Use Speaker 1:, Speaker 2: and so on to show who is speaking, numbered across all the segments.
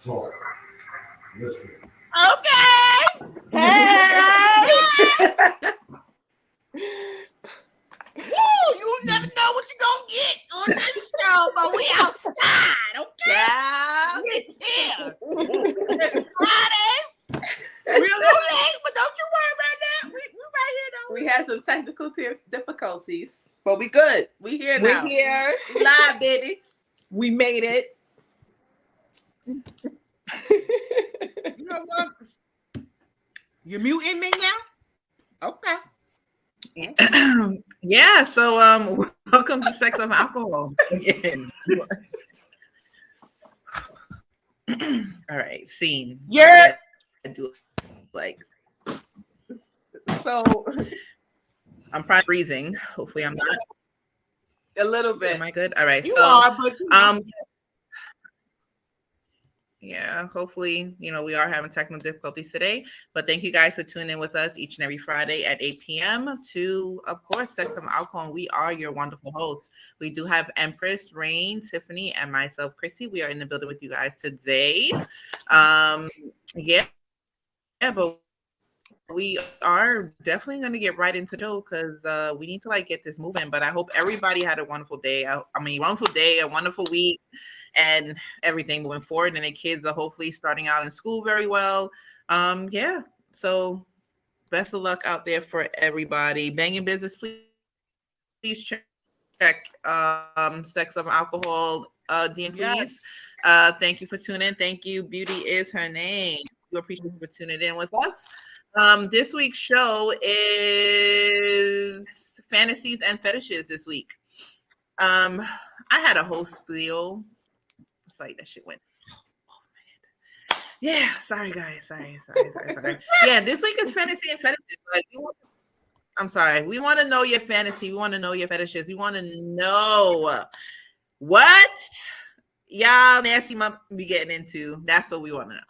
Speaker 1: talk. Listen.
Speaker 2: Okay.
Speaker 3: Hey!
Speaker 2: Woo! You never know what you're gonna get on this show, but we outside, okay?
Speaker 3: Yeah.
Speaker 2: We here. It's Friday. We're a little late, but don't you worry about that. We right here though.
Speaker 3: We had some technical difficulties, but we good. We here now.
Speaker 4: We're here.
Speaker 3: We live, baby.
Speaker 4: We made it.
Speaker 2: You know what? You're muting me now? Okay.
Speaker 5: Yeah, so welcome to Sex of Alcohol again. All right, scene.
Speaker 2: Yeah.
Speaker 5: I do like
Speaker 4: So
Speaker 5: I'm probably freezing. Hopefully I'm not.
Speaker 3: A little bit.
Speaker 5: Am I good? All right.
Speaker 2: You
Speaker 5: So
Speaker 2: are, but
Speaker 5: yeah, hopefully, we are having technical difficulties today, but thank you guys for tuning in with us each and every Friday at 8 p.m. to, of course, Sex of Alcohol. And we are your wonderful hosts. We do have Empress, Rain, Tiffany, and myself, Chrissy. We are in the building with you guys today. Yeah, but we are definitely going to get right into the show because we need to get this moving. But I hope everybody had a wonderful day. Wonderful day, a wonderful week, and everything moving forward. And the kids are hopefully starting out in school very well. Yeah. So best of luck out there for everybody. Banging business, please check Sex of Alcohol DMPs.
Speaker 2: Yes.
Speaker 5: Thank you for tuning in. Thank you. Beauty is her name. We appreciate you for tuning in with us. This week's show is fantasies and fetishes this week. I had a whole spiel. It's like that shit went. Oh man. Yeah, sorry guys. Sorry. Yeah, this week is fantasy and fetishes. I'm sorry. We want to know your fantasy. We want to know your fetishes. We want to know what y'all nasty mom be getting into. That's what we want to know.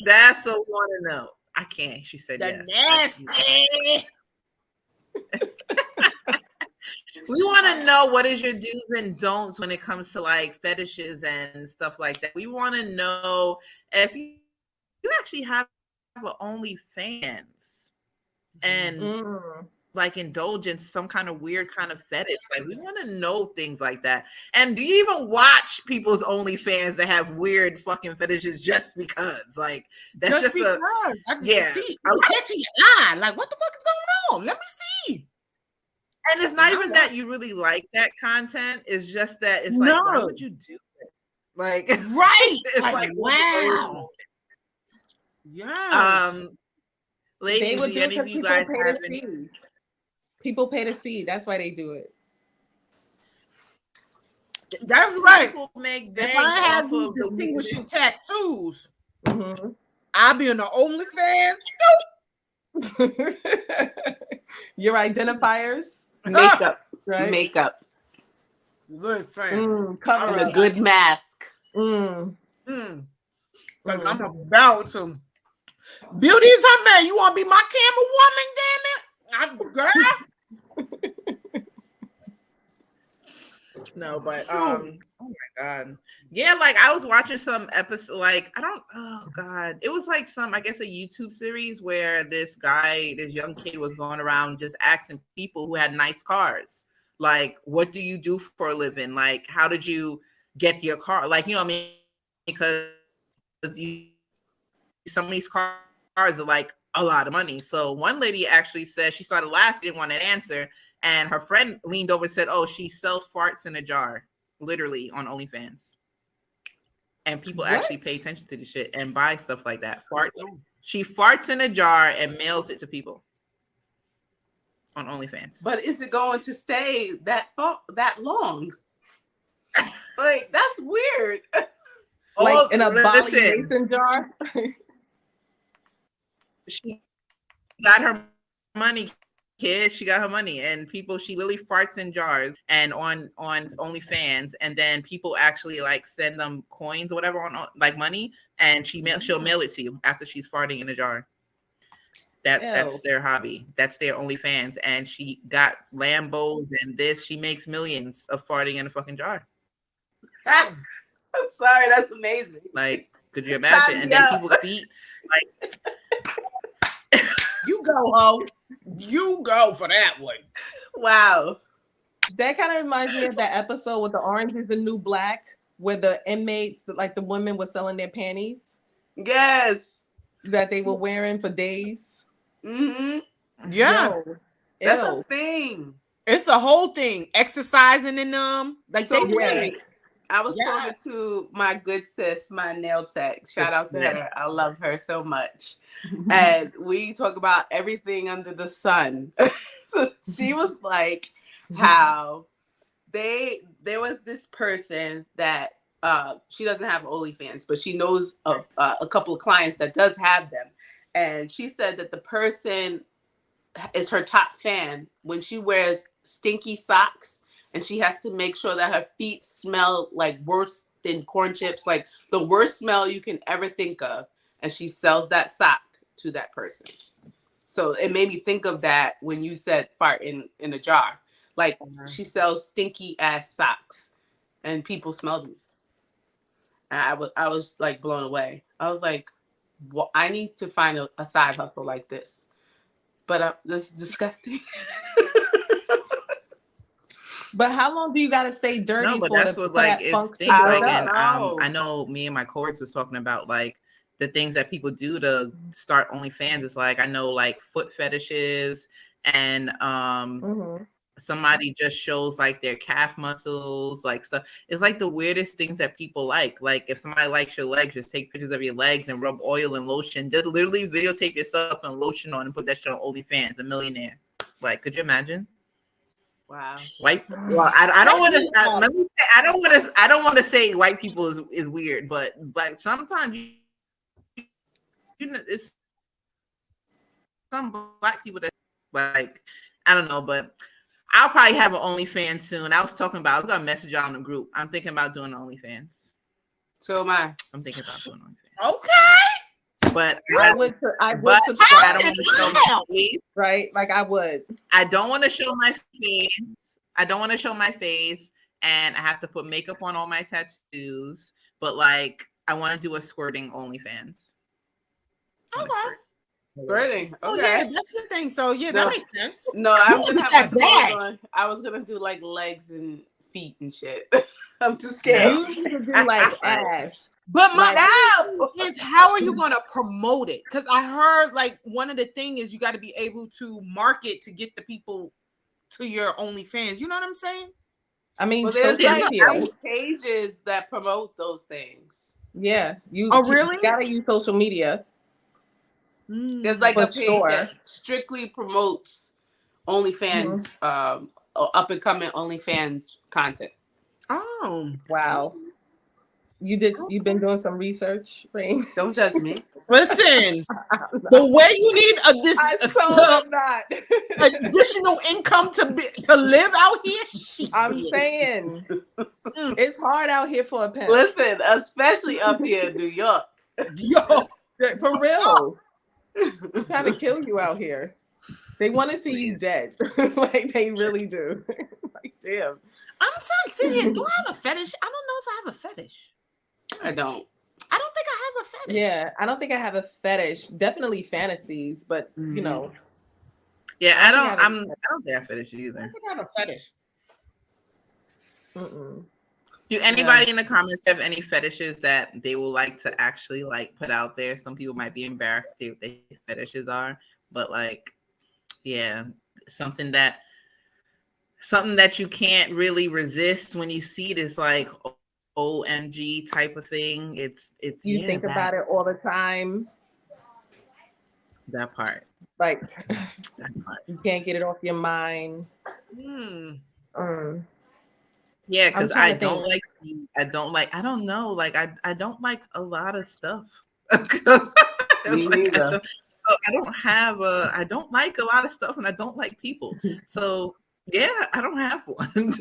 Speaker 5: That's what we want to know. I can't. She said
Speaker 2: the
Speaker 5: yes.
Speaker 2: nasty.
Speaker 5: We want to know what is your do's and don'ts when it comes to fetishes and stuff like that. We want to know if you actually have an OnlyFans and indulge in some kind of weird kind of fetish. We want to know things like that. And do you even watch people's OnlyFans that have weird fucking fetishes just because? That's just
Speaker 2: because I can see. I'm catching your eye. What the fuck is going on? Let me see.
Speaker 5: And it's not even that you really like that content. It's just that it's why would you do it?
Speaker 2: Right.
Speaker 5: It's
Speaker 2: wow. Yes.
Speaker 5: Ladies,
Speaker 4: they would do
Speaker 5: any
Speaker 4: it
Speaker 5: of you
Speaker 4: because
Speaker 5: guys
Speaker 4: people pay
Speaker 5: have
Speaker 4: to see. People pay to see. That's why they do it.
Speaker 2: That's right.
Speaker 5: If
Speaker 2: I have these distinguishing tattoos, I'll be in the OnlyFans.
Speaker 4: Your identifiers?
Speaker 3: Makeup.
Speaker 4: Right?
Speaker 3: Makeup.
Speaker 2: Listen.
Speaker 4: Cover
Speaker 3: a good mask.
Speaker 2: I'm about to. Beauty is her man. You want to be my camera woman, damn it?
Speaker 5: No, but oh my god. Yeah, I was watching some episode, oh god. It was some, I guess, a YouTube series where this young kid was going around just asking people who had nice cars, what do you do for a living? How did you get your car? Because some of these cars are a lot of money. So one lady actually said she started laughing, didn't want to answer. And her friend leaned over and said, oh, she sells farts in a jar, literally on OnlyFans. And people actually pay attention to the shit and buy stuff like that. She farts in a jar and mails it to people on OnlyFans.
Speaker 3: But is it going to stay that long? That's weird.
Speaker 4: In a Bali mason jar?
Speaker 5: She got her money, kid. She got her money, and she literally farts in jars and on OnlyFans, and then people actually send them coins or whatever on money, and she'll mail it to you after she's farting in a jar. That's their hobby. That's their OnlyFans, and she got Lambos and this. She makes millions of farting in a fucking jar.
Speaker 3: I'm sorry, that's amazing.
Speaker 5: Like, could you imagine? And then people's feet, like,
Speaker 2: You go, ho. You go for that one.
Speaker 3: Wow.
Speaker 4: That kind of reminds me of that episode with the Orange is the New Black, where the inmates, like the women, were selling their panties
Speaker 3: Yes.
Speaker 4: that they were wearing for days.
Speaker 3: Mm-hmm.
Speaker 2: Yes.
Speaker 4: Yo,
Speaker 3: That's
Speaker 4: ew.
Speaker 3: a thing.
Speaker 2: It's a whole thing. Exercising in them. Like
Speaker 3: So
Speaker 2: they
Speaker 3: wait, I was
Speaker 2: Yeah.
Speaker 3: talking to my good sis, my nail tech. Shout out to her.
Speaker 5: Yes.
Speaker 3: I love her so much. And we talk about everything under the sun. So she was like how there was this person that she doesn't have OnlyFans, but she knows a couple of clients that does have them. And she said that the person is her top fan when she wears stinky socks and she has to make sure that her feet smell like worse than corn chips, like the worst smell you can ever think of. And she sells that sock to that person. So it made me think of that when you said fart in a jar. Like she sells stinky ass socks and people smell them. And I was like blown away. I was like, well, I need to find a side hustle like this. But this is disgusting.
Speaker 4: But how long do you gotta stay dirty
Speaker 5: no, but
Speaker 4: for
Speaker 5: that's
Speaker 4: the
Speaker 5: what
Speaker 4: for
Speaker 5: like
Speaker 4: that
Speaker 5: it's
Speaker 4: funk to
Speaker 5: things
Speaker 3: I
Speaker 5: like,
Speaker 4: build
Speaker 5: and
Speaker 4: up?
Speaker 3: know.
Speaker 5: I know me and my coworkers was talking about like the things that people do to start OnlyFans. Is like I know like foot fetishes and
Speaker 4: Mhm.
Speaker 5: somebody just shows like their calf muscles, like stuff. It's like the weirdest things that people like. Like if somebody likes your legs, just take pictures of your legs and rub oil and lotion. Just literally videotape yourself and lotion on and put that shit on OnlyFans. A millionaire. Like, could you imagine?
Speaker 3: Wow.
Speaker 5: White. Well, I don't want to. I don't want to say white people is weird, but sometimes you know it's some black people that like I don't know, but I'll probably have an OnlyFans soon. I was was gonna message y'all in the group. I'm thinking about doing OnlyFans.
Speaker 3: So am I.
Speaker 5: I'm thinking about doing OnlyFans.
Speaker 2: Okay.
Speaker 5: But
Speaker 4: I would
Speaker 5: but
Speaker 4: subscribe.
Speaker 5: I don't want to show my face.
Speaker 4: Right? Like I would.
Speaker 5: I don't want to show my face. I don't want to show my face, and I have to put makeup on all my tattoos. But like, I want to do a squirting OnlyFans.
Speaker 2: Okay.
Speaker 3: Squirting.
Speaker 2: Oh
Speaker 3: Okay.
Speaker 2: yeah, that's your thing. So yeah, that
Speaker 3: No.
Speaker 2: makes sense.
Speaker 3: No, I was
Speaker 2: You
Speaker 3: gonna
Speaker 2: get
Speaker 3: have
Speaker 2: that
Speaker 3: my
Speaker 2: bag.
Speaker 3: clothes on. I was gonna do like legs and feet and shit. I'm too scared.
Speaker 4: You need to do like ass.
Speaker 2: But my
Speaker 3: No.
Speaker 2: thing is, how are you gonna promote it? Because I heard like one of the thing is you got to be able to market to get the people to your OnlyFans. You know what I'm saying?
Speaker 4: I mean,
Speaker 3: Well, there's
Speaker 4: social
Speaker 3: like
Speaker 4: media.
Speaker 3: pages that promote those things.
Speaker 4: Yeah. You
Speaker 2: Oh, really?
Speaker 4: you gotta use social media.
Speaker 3: There's like
Speaker 4: For
Speaker 3: a page
Speaker 4: sure.
Speaker 3: that strictly promotes OnlyFans, up and coming OnlyFans content.
Speaker 2: Oh,
Speaker 4: Wow. You've been doing some research, Rain?
Speaker 3: Don't judge me.
Speaker 2: listen, the way you need
Speaker 4: not.
Speaker 2: additional income to live out here. Shit.
Speaker 4: I'm saying it's hard out here for a pimp.
Speaker 3: Listen, especially up here in New York.
Speaker 2: Yo,
Speaker 4: For real. They're trying to kill you out here. They want to see you dead. Like they really do. Like, damn.
Speaker 2: I'm trying to sit here. Do I have a fetish? I don't know if I have a fetish.
Speaker 3: I don't.
Speaker 2: I don't think I have a fetish.
Speaker 4: Yeah, I don't think I have a fetish. Definitely fantasies, but you know.
Speaker 5: Yeah, I don't think I fetish
Speaker 2: I
Speaker 5: either.
Speaker 2: don't think I have a fetish.
Speaker 4: Mm-mm.
Speaker 5: Do anybody in the comments have any fetishes that they will like to actually like put out there? Some people might be embarrassed to see what their fetishes are, but like, yeah, something that you can't really resist when you see it is like OMG type of thing. It's
Speaker 4: You think about it all the time.
Speaker 5: That part.
Speaker 4: Like
Speaker 5: That part.
Speaker 4: you can't get it off your mind.
Speaker 5: Yeah, because
Speaker 4: I'm trying
Speaker 5: I
Speaker 4: to
Speaker 5: don't
Speaker 4: think.
Speaker 5: like I don't know, like I don't like a lot of stuff.
Speaker 3: Me neither.
Speaker 5: I don't like a lot of stuff and I don't like people. So yeah, I don't have one.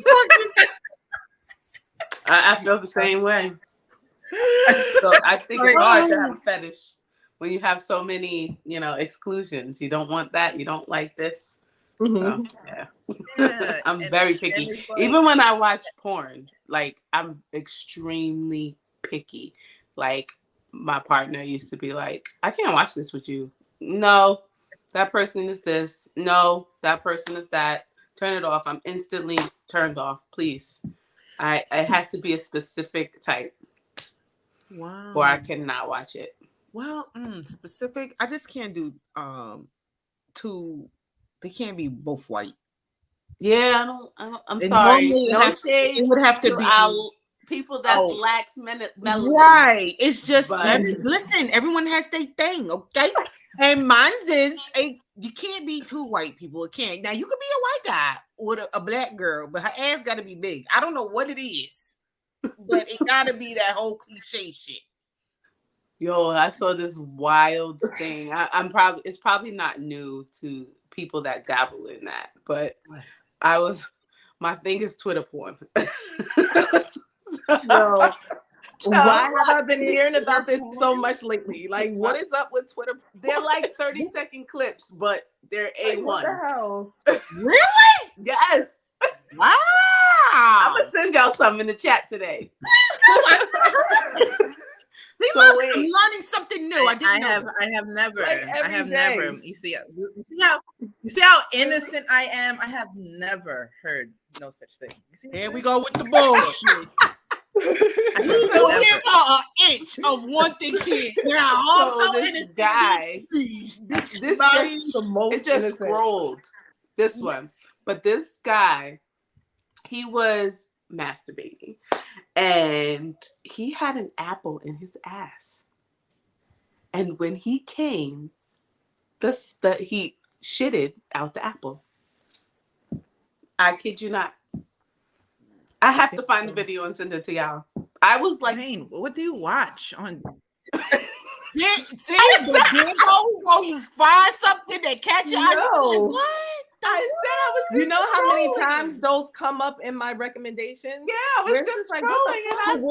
Speaker 3: I feel the same way. So I think it's hard to have a fetish when you have so many, exclusions. You don't want that. You don't like this. So yeah, I'm very picky.
Speaker 5: Like,
Speaker 3: even when I watch porn, like I'm extremely picky. Like my partner used to be like, I can't watch this with you. No, that person is this. No, that person is that. Turn it off. I'm instantly turned off. Please. It has to be a specific type.
Speaker 2: Wow.
Speaker 3: Or I cannot watch it.
Speaker 2: Well, specific. I just can't do they can't be both white.
Speaker 3: Yeah, I'm
Speaker 2: And
Speaker 3: sorry.
Speaker 2: normally
Speaker 3: No shade.
Speaker 2: it would have to
Speaker 3: to
Speaker 2: be
Speaker 3: our people that lacks melanin.
Speaker 2: right. It's just
Speaker 3: But-
Speaker 2: listen, everyone has their thing, okay? And mine's is you can't be two white people. It can't. Now you could be a white guy with a black girl, but her ass got to be big. I don't know what it is, but it got to be that whole cliche shit.
Speaker 3: Yo, I saw this wild thing. It's probably not new to people that dabble in that, but my thing is Twitter porn.
Speaker 4: Yo, why have I been hearing about this so much lately? Like, what is up with Twitter?
Speaker 3: They're like 30-second clips, but they're A1.
Speaker 4: What the hell?
Speaker 2: Really?
Speaker 3: Yes.
Speaker 2: Wow.
Speaker 3: I'm gonna send y'all some in the chat today.
Speaker 2: I'm learning something new. I
Speaker 5: have never.
Speaker 4: Like
Speaker 5: I have
Speaker 4: day.
Speaker 5: never. You see how innocent I am. I have never heard no such thing.
Speaker 2: Here we go with the bullshit. You don't give her an inch of one thing she is. Now,
Speaker 3: So this guy, it just scrolled this one, but this guy, he was masturbating, and he had an apple in his ass, and when he came, he shitted out the apple. I kid you not. I have to find the video and send it to y'all. I was like,
Speaker 5: what do you watch on?
Speaker 2: Yeah, see, but then you find something that catch your eye.
Speaker 4: No.
Speaker 2: What?
Speaker 4: You know how many times those come up in my recommendations?
Speaker 3: Yeah, I was just like, scrolling, and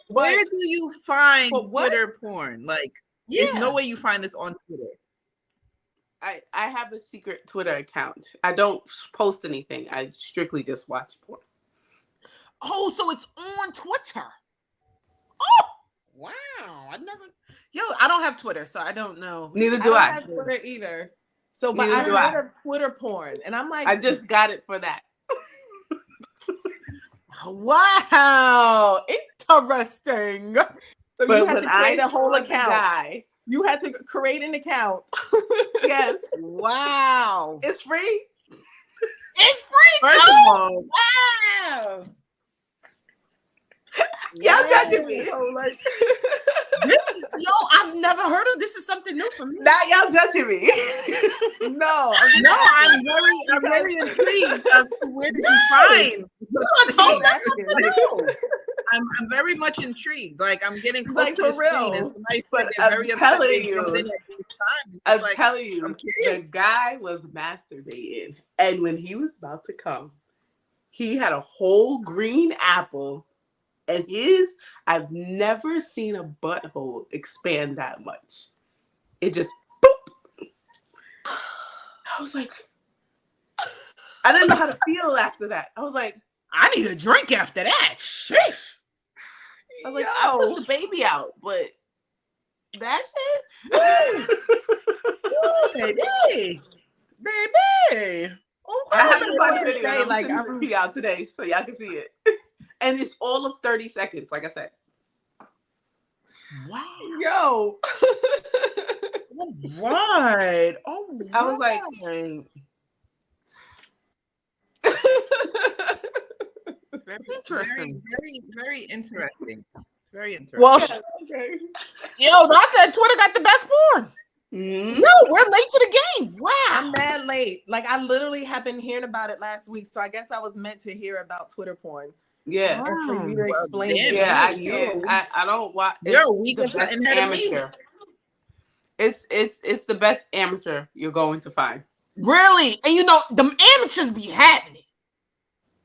Speaker 5: where do you find Twitter porn? Like, there's no way you find this on Twitter.
Speaker 3: I have a secret Twitter account. I don't post anything. I strictly just watch porn.
Speaker 2: Oh, so it's on Twitter. Oh, wow. I don't have Twitter, so I don't know.
Speaker 3: Neither do
Speaker 4: I don't have Twitter either. So, but I heard of Twitter porn, and I'm like,
Speaker 3: I just got it for that.
Speaker 2: Wow, interesting.
Speaker 4: So
Speaker 3: but
Speaker 4: you had to create a whole account. You had to create an account.
Speaker 3: Yes.
Speaker 2: Wow.
Speaker 3: It's free.
Speaker 2: It's free.
Speaker 5: First
Speaker 2: too?
Speaker 5: of all,
Speaker 2: wow.
Speaker 3: Y'all judging me.
Speaker 2: I've never heard of this. Is something new for me.
Speaker 3: Now y'all judging me.
Speaker 4: No,
Speaker 5: I'm very intrigued as to where did you find. I'm very much intrigued. Like, I'm getting close
Speaker 4: Like,
Speaker 5: to the
Speaker 4: for real.
Speaker 5: screen, and somebody
Speaker 3: But
Speaker 5: said they're very upset they jumped in at this time.
Speaker 3: I'm
Speaker 5: Like,
Speaker 3: telling you,
Speaker 5: I'm curious.
Speaker 3: the guy was masturbating, and when he was about to come, he had a whole green apple, and I've never seen a butthole expand that much. It just boop. I was like, I didn't know how to feel after that. I was like,
Speaker 2: I need a drink after that. Sheesh.
Speaker 3: I was like, I pushed the baby out, but that shit.
Speaker 2: Baby.
Speaker 3: I have to find the video. I'm sending it to y'all today so y'all can see it. And it's all of 30 seconds, like I said.
Speaker 2: Wow.
Speaker 4: Yo.
Speaker 2: Right. Oh,
Speaker 3: I was like,
Speaker 5: very
Speaker 2: interesting.
Speaker 5: Very, very interesting. Very interesting.
Speaker 2: Well, I said Twitter got the best porn.
Speaker 3: Mm-hmm.
Speaker 2: No, we're late to the game. Wow.
Speaker 4: I'm mad late. Like, I literally have been hearing about it last week, so I guess I was meant to hear about Twitter porn.
Speaker 3: Yeah.
Speaker 4: And for you to explain it.
Speaker 3: Yeah, I can't. I don't watch.
Speaker 5: You're a week
Speaker 3: of amateur. It's the best amateur you're going to find.
Speaker 2: Really? And them amateurs be having it.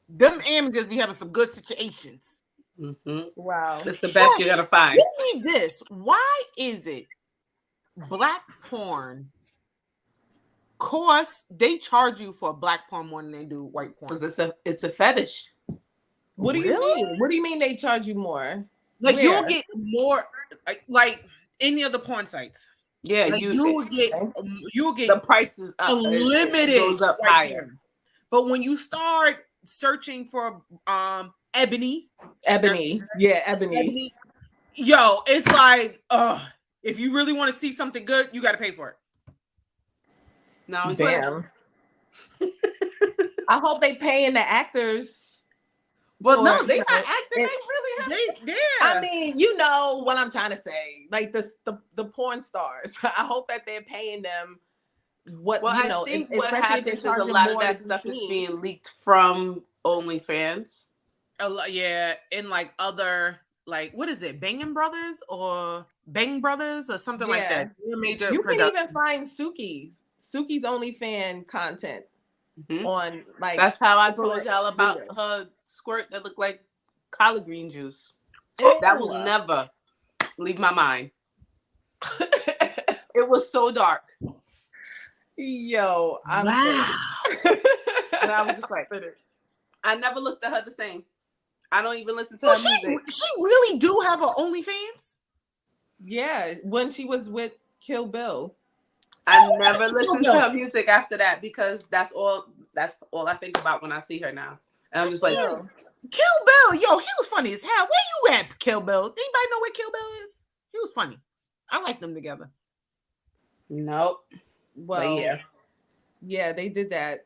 Speaker 2: Them amateurs be having some good situations.
Speaker 3: Mm-hmm.
Speaker 4: Wow.
Speaker 3: It's the best you're gonna find.
Speaker 2: Give me this. Why is it black porn they charge you for black porn more than they do white porn?
Speaker 3: Because it's a fetish.
Speaker 4: What do you mean? What do you mean they charge you more?
Speaker 2: Like you'll
Speaker 4: Where?
Speaker 2: get more like any of the porn sites.
Speaker 3: Yeah,
Speaker 2: Like you'll get
Speaker 3: the price is up.
Speaker 2: unlimited
Speaker 3: It goes up
Speaker 2: right
Speaker 3: higher.
Speaker 2: there. But when you start searching for ebony,
Speaker 4: Ebony,
Speaker 2: yo, it's like if you really want to see something good, you got to pay for it.
Speaker 3: No,
Speaker 4: damn. I hope they paying the actors.
Speaker 3: Well,
Speaker 4: for,
Speaker 3: no, they
Speaker 4: you
Speaker 3: not
Speaker 4: know,
Speaker 3: acting. They really have.
Speaker 2: I
Speaker 4: I mean, you know what I'm trying to say. Like the porn stars. I hope that they're paying them what
Speaker 3: Well,
Speaker 4: you know.
Speaker 3: I think
Speaker 4: especially
Speaker 3: what
Speaker 4: if they're
Speaker 3: happens is a
Speaker 4: charging
Speaker 3: lot of
Speaker 4: more
Speaker 3: that
Speaker 4: to be
Speaker 3: stuff is
Speaker 4: seen.
Speaker 3: being leaked from OnlyFans.
Speaker 2: Yeah, in like other like what is it, Banging Brothers or Bang Brothers or something like that. Major
Speaker 4: you can
Speaker 2: production.
Speaker 4: even find Suki's OnlyFans content on like.
Speaker 3: That's how I told y'all about her squirt that looked like collard green juice. That will never leave my mind. It was so dark.
Speaker 4: Yo, I'm
Speaker 2: wow.
Speaker 3: And I was just like, I never looked at her the same. I don't even listen to her music.
Speaker 2: She really do have her OnlyFans?
Speaker 4: Yeah, when she was with Kill Bill.
Speaker 3: I never listened to her music after that because that's all I think about when I see her now. And I'm just like,
Speaker 2: Kill Bill, yo, he was funny as hell. Where you at, Kill Bill? Anybody know where Kill Bill is? He was funny. I like them together.
Speaker 3: Nope.
Speaker 4: Well, yeah, they did that.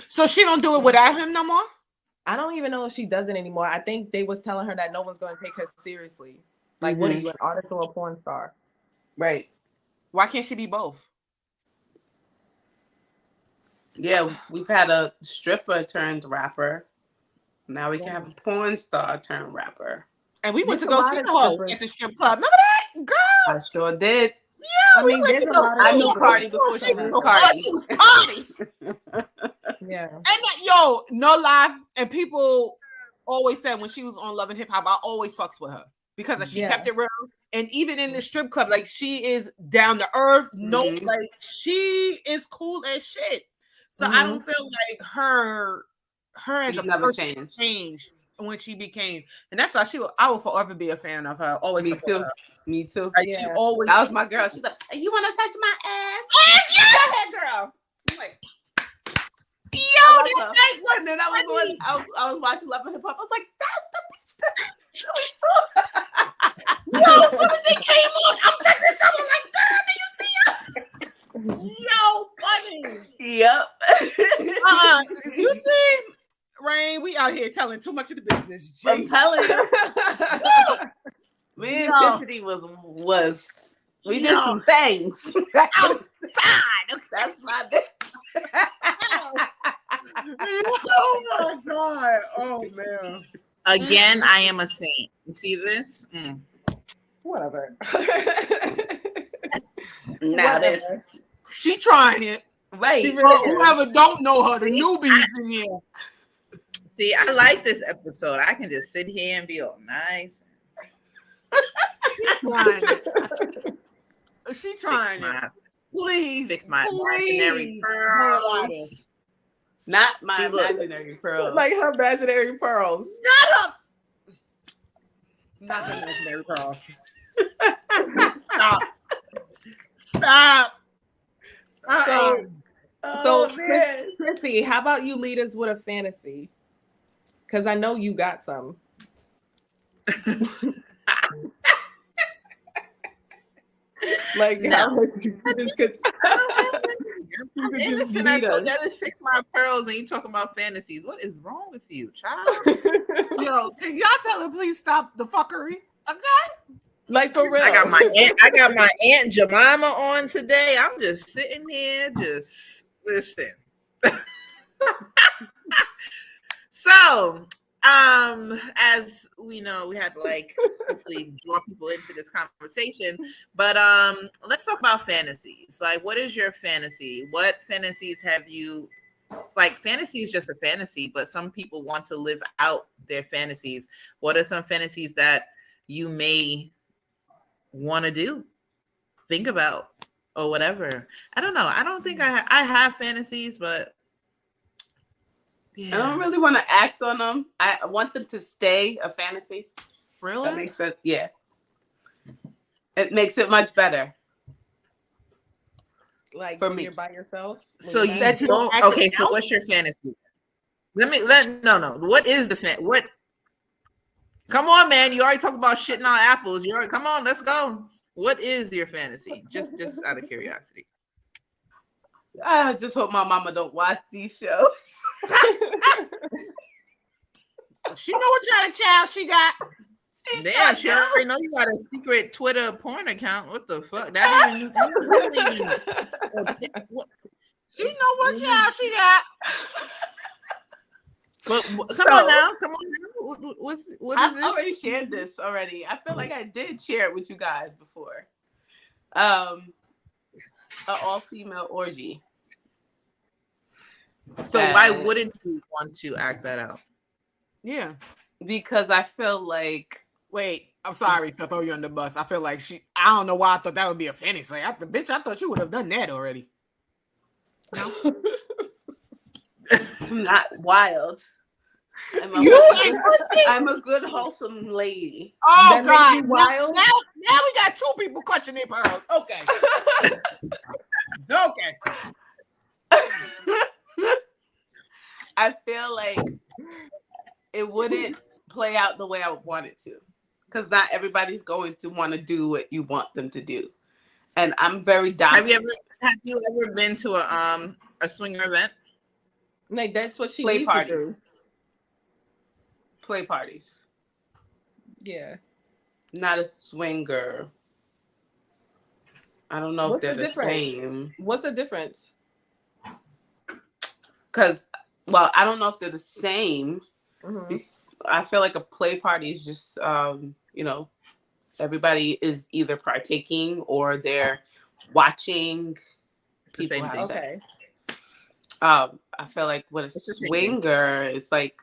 Speaker 2: So she don't do it without him no more?
Speaker 4: I don't even know if she does it anymore. I think they was telling her that no one's going to take her seriously. Like, what are you, an artist or a porn star?
Speaker 3: Right.
Speaker 2: Why can't she be both?
Speaker 3: Yeah, we've had a stripper turned rapper. Now we can have a porn star turned rapper.
Speaker 2: And we went to go see her at the strip club. Remember that, girl?
Speaker 3: I sure did.
Speaker 2: Yeah, we went to go see her.
Speaker 3: I knew Cardi before she was Cardi.
Speaker 2: She was Cardi.
Speaker 4: Yeah.
Speaker 2: And that, yo, no lie. And people always said when she was on Love and Hip Hop, I always fucks with her because she kept it real. And even in the strip club, like she is down to earth. No, like she is cool as shit. So I don't feel like her as a person changed when she became, and that's why I will forever be a fan of her. Always.
Speaker 3: Me too. Her. Me too.
Speaker 2: Like she always.
Speaker 3: That was my girl. She's like, "You want to touch my ass?
Speaker 2: Yeah.
Speaker 3: Go ahead, girl." I'm like,
Speaker 2: yo, that's nice.
Speaker 3: And then I was watching Love and Hip Hop. I was like, "That's the bitch that she was so."
Speaker 2: Yo, as soon as it came on, I'm texting someone like, "Girl, do you see her?" Yo, funny.
Speaker 3: Yep.
Speaker 2: You see, Rain, we out here telling too much of the business.
Speaker 3: I'm telling you. Me and Tiffany was we did some things.
Speaker 2: Outside.
Speaker 3: That's my bitch.
Speaker 2: Oh my God. Oh man.
Speaker 5: Again, I am a saint. You see this?
Speaker 4: Whatever.
Speaker 3: Now this.
Speaker 2: She trying it.
Speaker 3: Right.
Speaker 2: Whoever don't know her, the newbies in here.
Speaker 5: See, I like this episode. I can just sit here and be all nice.
Speaker 2: She trying it. Please
Speaker 5: fix my imaginary pearls.
Speaker 3: Not my imaginary pearls.
Speaker 4: Like her imaginary pearls.
Speaker 2: Not her imaginary pearls. Stop.
Speaker 4: So Chrissy, how about you lead us with a fantasy? Because I know you got some. Like,
Speaker 5: no.
Speaker 2: I'm
Speaker 5: innocent. I told you I just fix my pearls, and you talking about fantasies. What is wrong with you, child?
Speaker 2: Yo, can y'all tell her please stop the fuckery? Okay.
Speaker 4: Like for real.
Speaker 5: I got my aunt Jemima on today. I'm just sitting here, just listen. So, as we know, we had to hopefully draw people into this conversation. But let's talk about fantasies. Like, what is your fantasy? What fantasies have you? Like, fantasy is just a fantasy, but some people want to live out their fantasies. What are some fantasies that you may want to do, think about, or whatever? I don't know. I don't think I have fantasies, but
Speaker 3: I don't really want to act on them. I want them to stay a fantasy.
Speaker 2: Really?
Speaker 3: That makes sense. Yeah. It makes it much better.
Speaker 4: Like
Speaker 3: for
Speaker 4: when
Speaker 3: me.
Speaker 4: you're by yourself.
Speaker 5: So you
Speaker 2: That you don't
Speaker 5: don't.
Speaker 2: act
Speaker 5: Okay,
Speaker 2: it
Speaker 5: so
Speaker 2: out?
Speaker 5: what's your fantasy? No. What is the what? Come on, man. You already talked about shitting on apples. You already come on. Let's go. What is your fantasy? Just out of curiosity.
Speaker 3: I just hope my mama don't watch these shows.
Speaker 2: She know what kind of child she got.
Speaker 5: Damn, she already know you got a secret Twitter porn account. What the fuck? That even
Speaker 2: She know what child she got.
Speaker 5: But come on now. What is
Speaker 3: I've
Speaker 5: this?
Speaker 3: already shared this already. I feel like I did share it with you guys before. An all-female orgy.
Speaker 5: So why wouldn't you want to act that out?
Speaker 2: Yeah.
Speaker 3: Because I feel like
Speaker 2: Wait, I'm sorry to throw you on the bus. I feel like I don't know why I thought that would be a fantasy. I thought you would have done that already. No?
Speaker 3: I'm not wild. I'm a good wholesome lady.
Speaker 2: Oh
Speaker 4: That
Speaker 2: God!
Speaker 4: makes you wild?
Speaker 2: Now we got two people clutching their pearls. Okay. Okay.
Speaker 3: I feel like it wouldn't play out the way I would want it to, because not everybody's going to want to do what you want them to do, and I'm very dominant.
Speaker 5: Have you ever been to a swinger event?
Speaker 4: Like that's what she
Speaker 3: Play
Speaker 4: needs
Speaker 3: parties.
Speaker 4: to do.
Speaker 3: Play parties.
Speaker 4: Yeah.
Speaker 3: Not a swinger. I don't know
Speaker 4: What's
Speaker 3: if they're
Speaker 4: the
Speaker 3: the
Speaker 4: difference?
Speaker 3: same.
Speaker 4: What's the difference?
Speaker 3: Because, well, I don't know if they're the same.
Speaker 4: Mm-hmm.
Speaker 3: I feel like a play party is just, everybody is either partaking or they're watching people have sex.
Speaker 4: Okay.
Speaker 3: I feel like with a
Speaker 5: It's the same
Speaker 3: swinger, it's like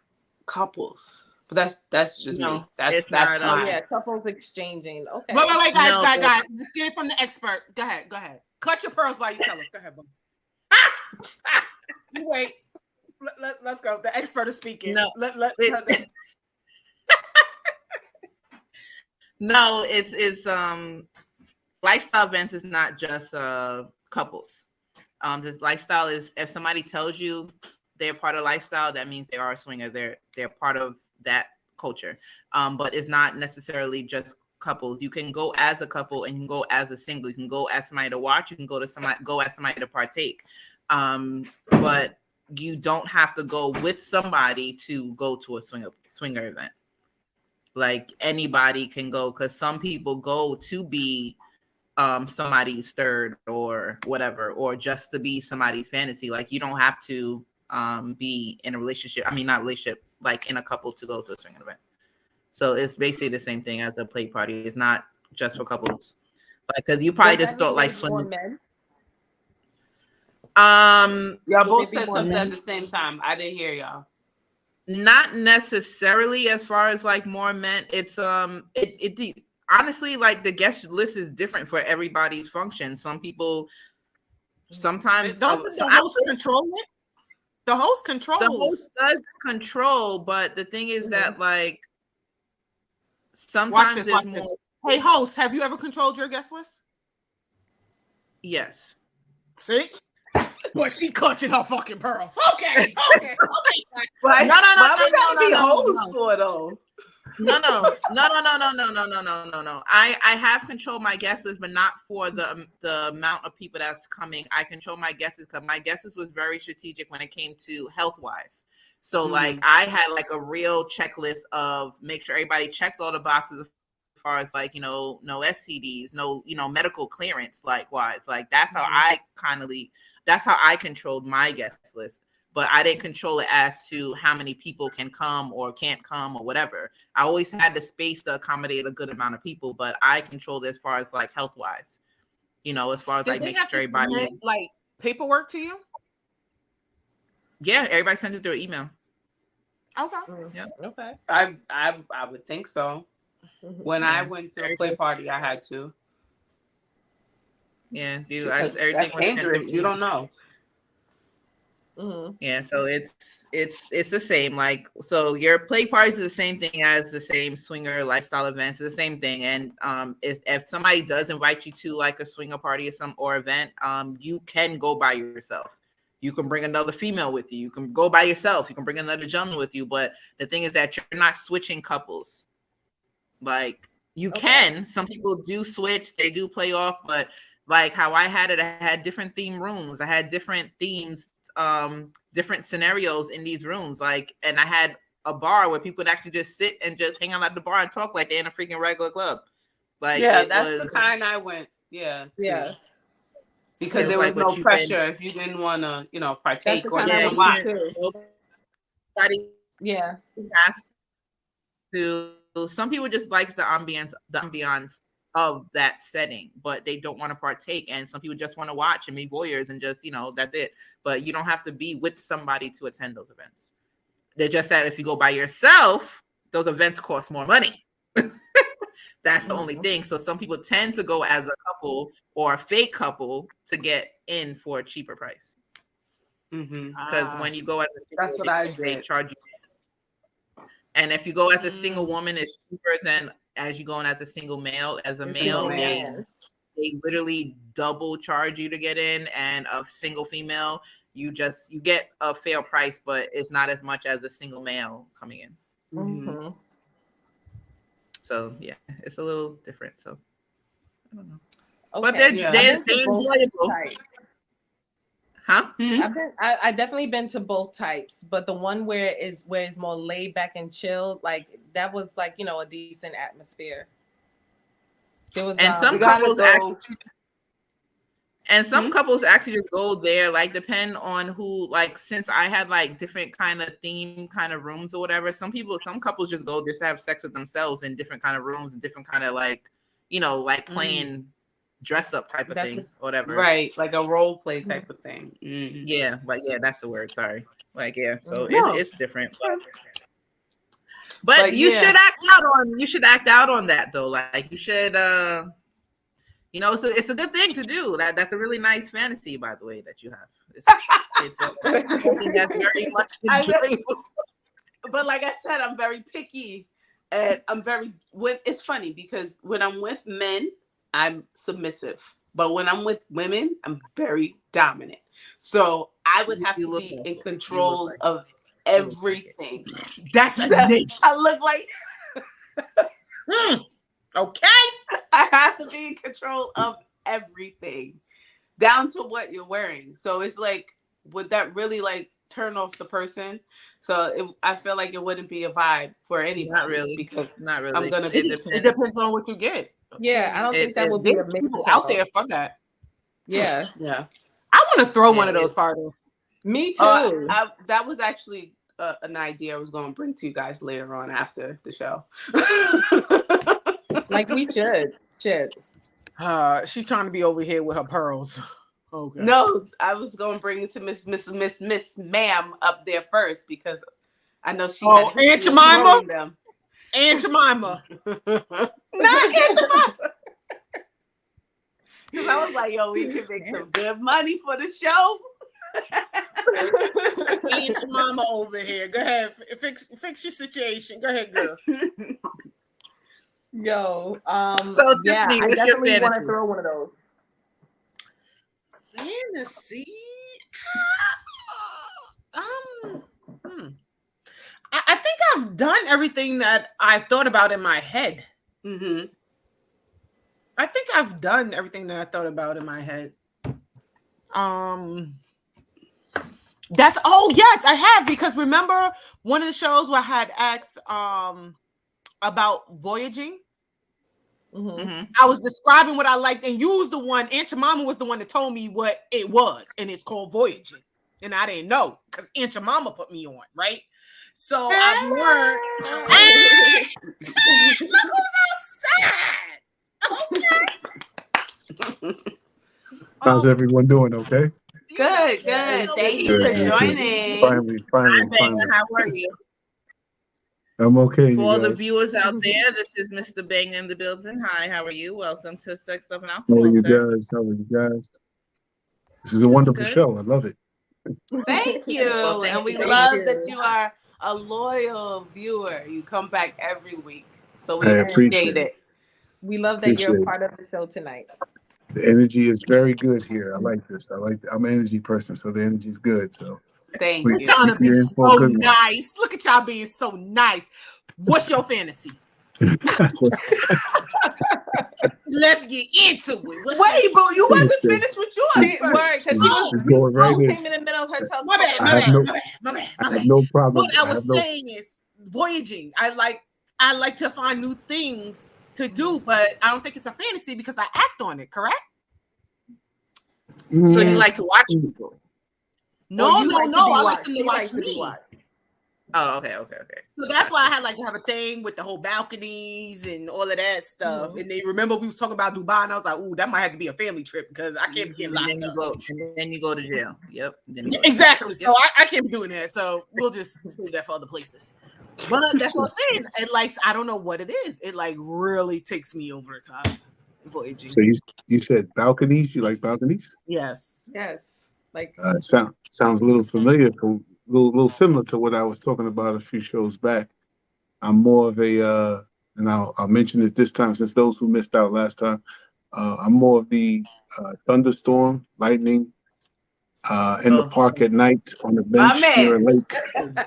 Speaker 3: couples. But that's just
Speaker 5: No,
Speaker 3: me. That's
Speaker 5: it's not at all.
Speaker 4: Oh
Speaker 3: mine.
Speaker 4: yeah, couples exchanging. Okay.
Speaker 2: Wait, guys,
Speaker 5: No,
Speaker 2: guys. Let's get it from the expert. Go ahead. Cut your pearls while you tell us. Go ahead, boom. You wait. Let's go. The expert is speaking.
Speaker 5: No, no, it's lifestyle events is not just couples. This lifestyle is if somebody tells you they're part of lifestyle, that means they are a swinger. They're part of that culture. But it's not necessarily just couples. You can go as a couple and you can go as a single. You can go as somebody to watch. You can go as somebody to partake. But you don't have to go with somebody to go to a swinger event. Like anybody can go, because some people go to be somebody's third or whatever, or just to be somebody's fantasy. Like you don't have to be in a relationship. I mean, not relationship, like in a couple to go to a swinging event. So it's basically the same thing as a play party. It's not just for couples. Like, because you probably just thought like swimming.
Speaker 3: Y'all both said something at the same time. I didn't hear y'all.
Speaker 5: Not necessarily as far as like more men. It's honestly, like the guest list is different for everybody's function. Some people sometimes
Speaker 2: don't the host control it. The host controls.
Speaker 5: The host does control, but the thing is that like sometimes there's more.
Speaker 2: Hey, host, have you ever controlled your guest list?
Speaker 5: Yes.
Speaker 2: See? But she clutching her fucking pearls. Okay.
Speaker 3: Why we gotta be hosts for though?
Speaker 5: No. I have controlled my guest list, but not for the amount of people that's coming. I control my guest list because my guest list was very strategic when it came to health wise. So like I had like a real checklist of make sure everybody checked all the boxes as far as like, no STDs, no, medical clearance likewise. Like that's how that's how I controlled my guest list. But I didn't control it as to how many people can come or can't come or whatever. I always had the space to accommodate a good amount of people, but I controlled as far as like health wise, as far as like making sure everybody
Speaker 2: like paperwork to you.
Speaker 5: Yeah, everybody sends it through email.
Speaker 2: Okay.
Speaker 5: Yeah.
Speaker 4: Okay.
Speaker 3: I would think so. When I went to a play party, I had to.
Speaker 5: Yeah,
Speaker 3: everything was dangerous. You don't know.
Speaker 5: Yeah, so it's the same. Like, so your play parties are the same thing as the same swinger lifestyle events. It's the same thing. And if somebody does invite you to like a swinger party or event, you can go by yourself. You can bring another female with you. You can go by yourself. You can bring another gentleman with you. But the thing is that you're not switching couples. Like, you can. Some people do switch. They do play off. But like how I had it, I had different theme rooms. I had different themes, different scenarios in these rooms. Like, and I had a bar where people would actually just sit and just hang out at the bar and talk like they're in a freaking regular club. Like,
Speaker 3: yeah, that's the kind I went. Yeah.
Speaker 4: Yeah.
Speaker 3: Because there was like no pressure if you didn't want to, partake or watch.
Speaker 5: Nobody
Speaker 4: yeah
Speaker 5: has to. Some people just likes the ambiance of that setting, but they don't want to partake. And some people just want to watch and be voyeurs and just, that's it. But you don't have to be with somebody to attend those events. They're just that if you go by yourself, those events cost more money. That's the only thing. So some people tend to go as a couple or a fake couple to get in for a cheaper price. Because when you go as a single,
Speaker 3: that's what I did.
Speaker 5: They charge you. And if you go as a single woman, it's cheaper than as you go in as a single male. As a male, they literally double charge you to get in. And a single female, you get a fair price, but it's not as much as a single male coming in. So yeah, it's a little different. So I don't know, but they're enjoyable. Huh?
Speaker 4: I definitely been to both types, but the one where it's more laid back and chilled, like that was like a decent atmosphere. There was
Speaker 5: some couples actually just go there, like depend on who. Like since I had like different kind of theme kind of rooms or whatever, some couples just go just to have sex with themselves in different kind of rooms and different kind of like like playing dress up type of thing or whatever,
Speaker 3: right? Like a role play type of thing.
Speaker 5: Yeah, like that's the word, sorry. Like so it's different, but you should act out on that though. Like you should so it's a good thing to do. That's a really nice fantasy, by the way, that you have. It's something that's very much enjoyable.
Speaker 3: But like I said, I'm very picky, and it's funny because when I'm with men, I'm submissive, but when I'm with women, I'm very dominant. So I would have to be in control of everything.
Speaker 2: That's a nigga.
Speaker 3: I look like.
Speaker 2: Okay.
Speaker 3: I have to be in control of everything, down to what you're wearing. So it's like, would that really like turn off the person? So I feel like it wouldn't be a vibe for anybody.
Speaker 5: Not really,
Speaker 3: because
Speaker 5: not really.
Speaker 3: I'm gonna.
Speaker 2: It depends on what you get.
Speaker 4: Yeah, I don't think that would be a
Speaker 2: people out there for that.
Speaker 4: Yeah.
Speaker 2: I want to throw one of those parties.
Speaker 4: Me too.
Speaker 3: That was actually an idea I was going to bring to you guys later on after the show.
Speaker 4: Like we should.
Speaker 2: She's trying to be over here with her pearls. Okay.
Speaker 3: No, I was going to bring it to Miss Ma'am up there first because I know she.
Speaker 2: Aunt Jemima. Aunt Jemima.
Speaker 3: Not Aunt Jemima. Because I was like, yo, we can make some good money for the show.
Speaker 2: Aunt Jemima over here. Go ahead. Fix your situation. Go ahead, girl.
Speaker 4: Yo,
Speaker 5: so Tiffany,
Speaker 4: I definitely want to throw one of those.
Speaker 2: Fantasy? I think I've done everything that I thought about in my head. I think I've done everything that I thought about in my head. Yes, I have, because remember one of the shows where I had asked about voyaging? I was describing what I liked, and you was the one, Aunt Jemima was the one that told me what it was, and it's called voyaging. And I didn't know because Aunt Jemima put me on, right? So I've learned. Look who's outside. Okay.
Speaker 6: How's everyone doing? Okay.
Speaker 3: Good. Thank you for joining.
Speaker 6: Finally.
Speaker 5: How are you?
Speaker 6: I'm okay.
Speaker 5: For all the viewers out there, this is Mr. Bang in the building. Hi, how are you? Welcome to Sex, Stuff, and Alcohol.
Speaker 6: How are you guys? This is a wonderful show. I love it.
Speaker 3: Thank you.
Speaker 5: Well, thank
Speaker 3: And we
Speaker 5: you.
Speaker 3: love that you are a loyal viewer. You come back every week. So we
Speaker 6: I
Speaker 3: appreciate
Speaker 6: appreciate
Speaker 3: it.
Speaker 4: We love that you're
Speaker 6: Appreciate
Speaker 4: a
Speaker 6: it.
Speaker 4: part of the show tonight.
Speaker 6: The energy is very good here. I like this. I'm an energy person, so the energy's good. So
Speaker 3: Thank
Speaker 2: You're
Speaker 3: you.
Speaker 2: trying to
Speaker 6: keep
Speaker 2: be
Speaker 6: you in for a
Speaker 2: so
Speaker 6: good one.
Speaker 2: nice. Look at y'all being so nice. What's your fantasy? Let's get into it. What's
Speaker 3: Wait, but you wasn't
Speaker 6: Shit.
Speaker 3: finished with yours first.
Speaker 4: Word, because she was
Speaker 6: She's going right in.
Speaker 4: came in the middle of her
Speaker 2: my bad,
Speaker 6: I
Speaker 2: my
Speaker 6: have
Speaker 2: bad,
Speaker 6: no-
Speaker 2: my bad, my bad,
Speaker 6: I
Speaker 2: my
Speaker 6: have
Speaker 2: bad.
Speaker 6: no problem.
Speaker 2: What I was saying is voyaging. I like to find new things to do, but I don't think it's a fantasy because I act on it, correct?
Speaker 5: So you like to watch people?
Speaker 2: No,
Speaker 4: you
Speaker 2: no,
Speaker 4: like to
Speaker 2: no.
Speaker 4: be
Speaker 2: I like
Speaker 4: watched.
Speaker 2: them
Speaker 4: He
Speaker 2: to watch
Speaker 4: likes to be
Speaker 2: me.
Speaker 4: watched.
Speaker 5: Oh, okay.
Speaker 2: So that's why I had like to have a thing with the whole balconies and all of that stuff.
Speaker 4: Mhm.
Speaker 2: And they remember we was talking about Dubai, and I was like, "Ooh, that might have to be a family trip because I can't be getting locked
Speaker 5: And then you go to jail. Yep. Then you go to
Speaker 2: Exactly.
Speaker 5: jail.
Speaker 2: So I can't be doing that. So we'll just save that for other places. But that's what I'm saying. It like I don't know what it is. It like really takes me over time. Voyaging.
Speaker 6: So you said balconies. You like balconies?
Speaker 2: Yes.
Speaker 4: Yes. Like
Speaker 6: Sounds a little familiar, little similar to what I was talking about a few shows back. I'm more of a, and I'll mention it this time since those who missed out last time. I'm more of the thunderstorm, lightning, in the park at night on the bench near a lake.